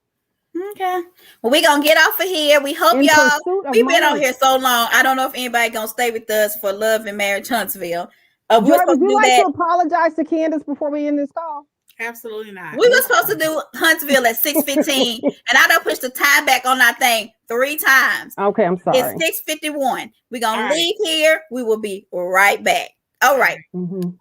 okay. Well, we gonna get off of here. We hope
In
y'all.
pursuit of
We've been on
money.
here so long. I don't know if anybody gonna stay with us for Love and Marriage Huntsville. We're
Joy,
supposed
would
to
you
do
like
that.
to apologize to Candace before we end this call?
Absolutely not.
We were supposed to do Huntsville at 6:15, and I done pushed the time back on our thing 3 times.
Okay, I'm sorry.
It's 6:51. We're gonna
All right.
leave here. We will be right back. All right.
Mhm.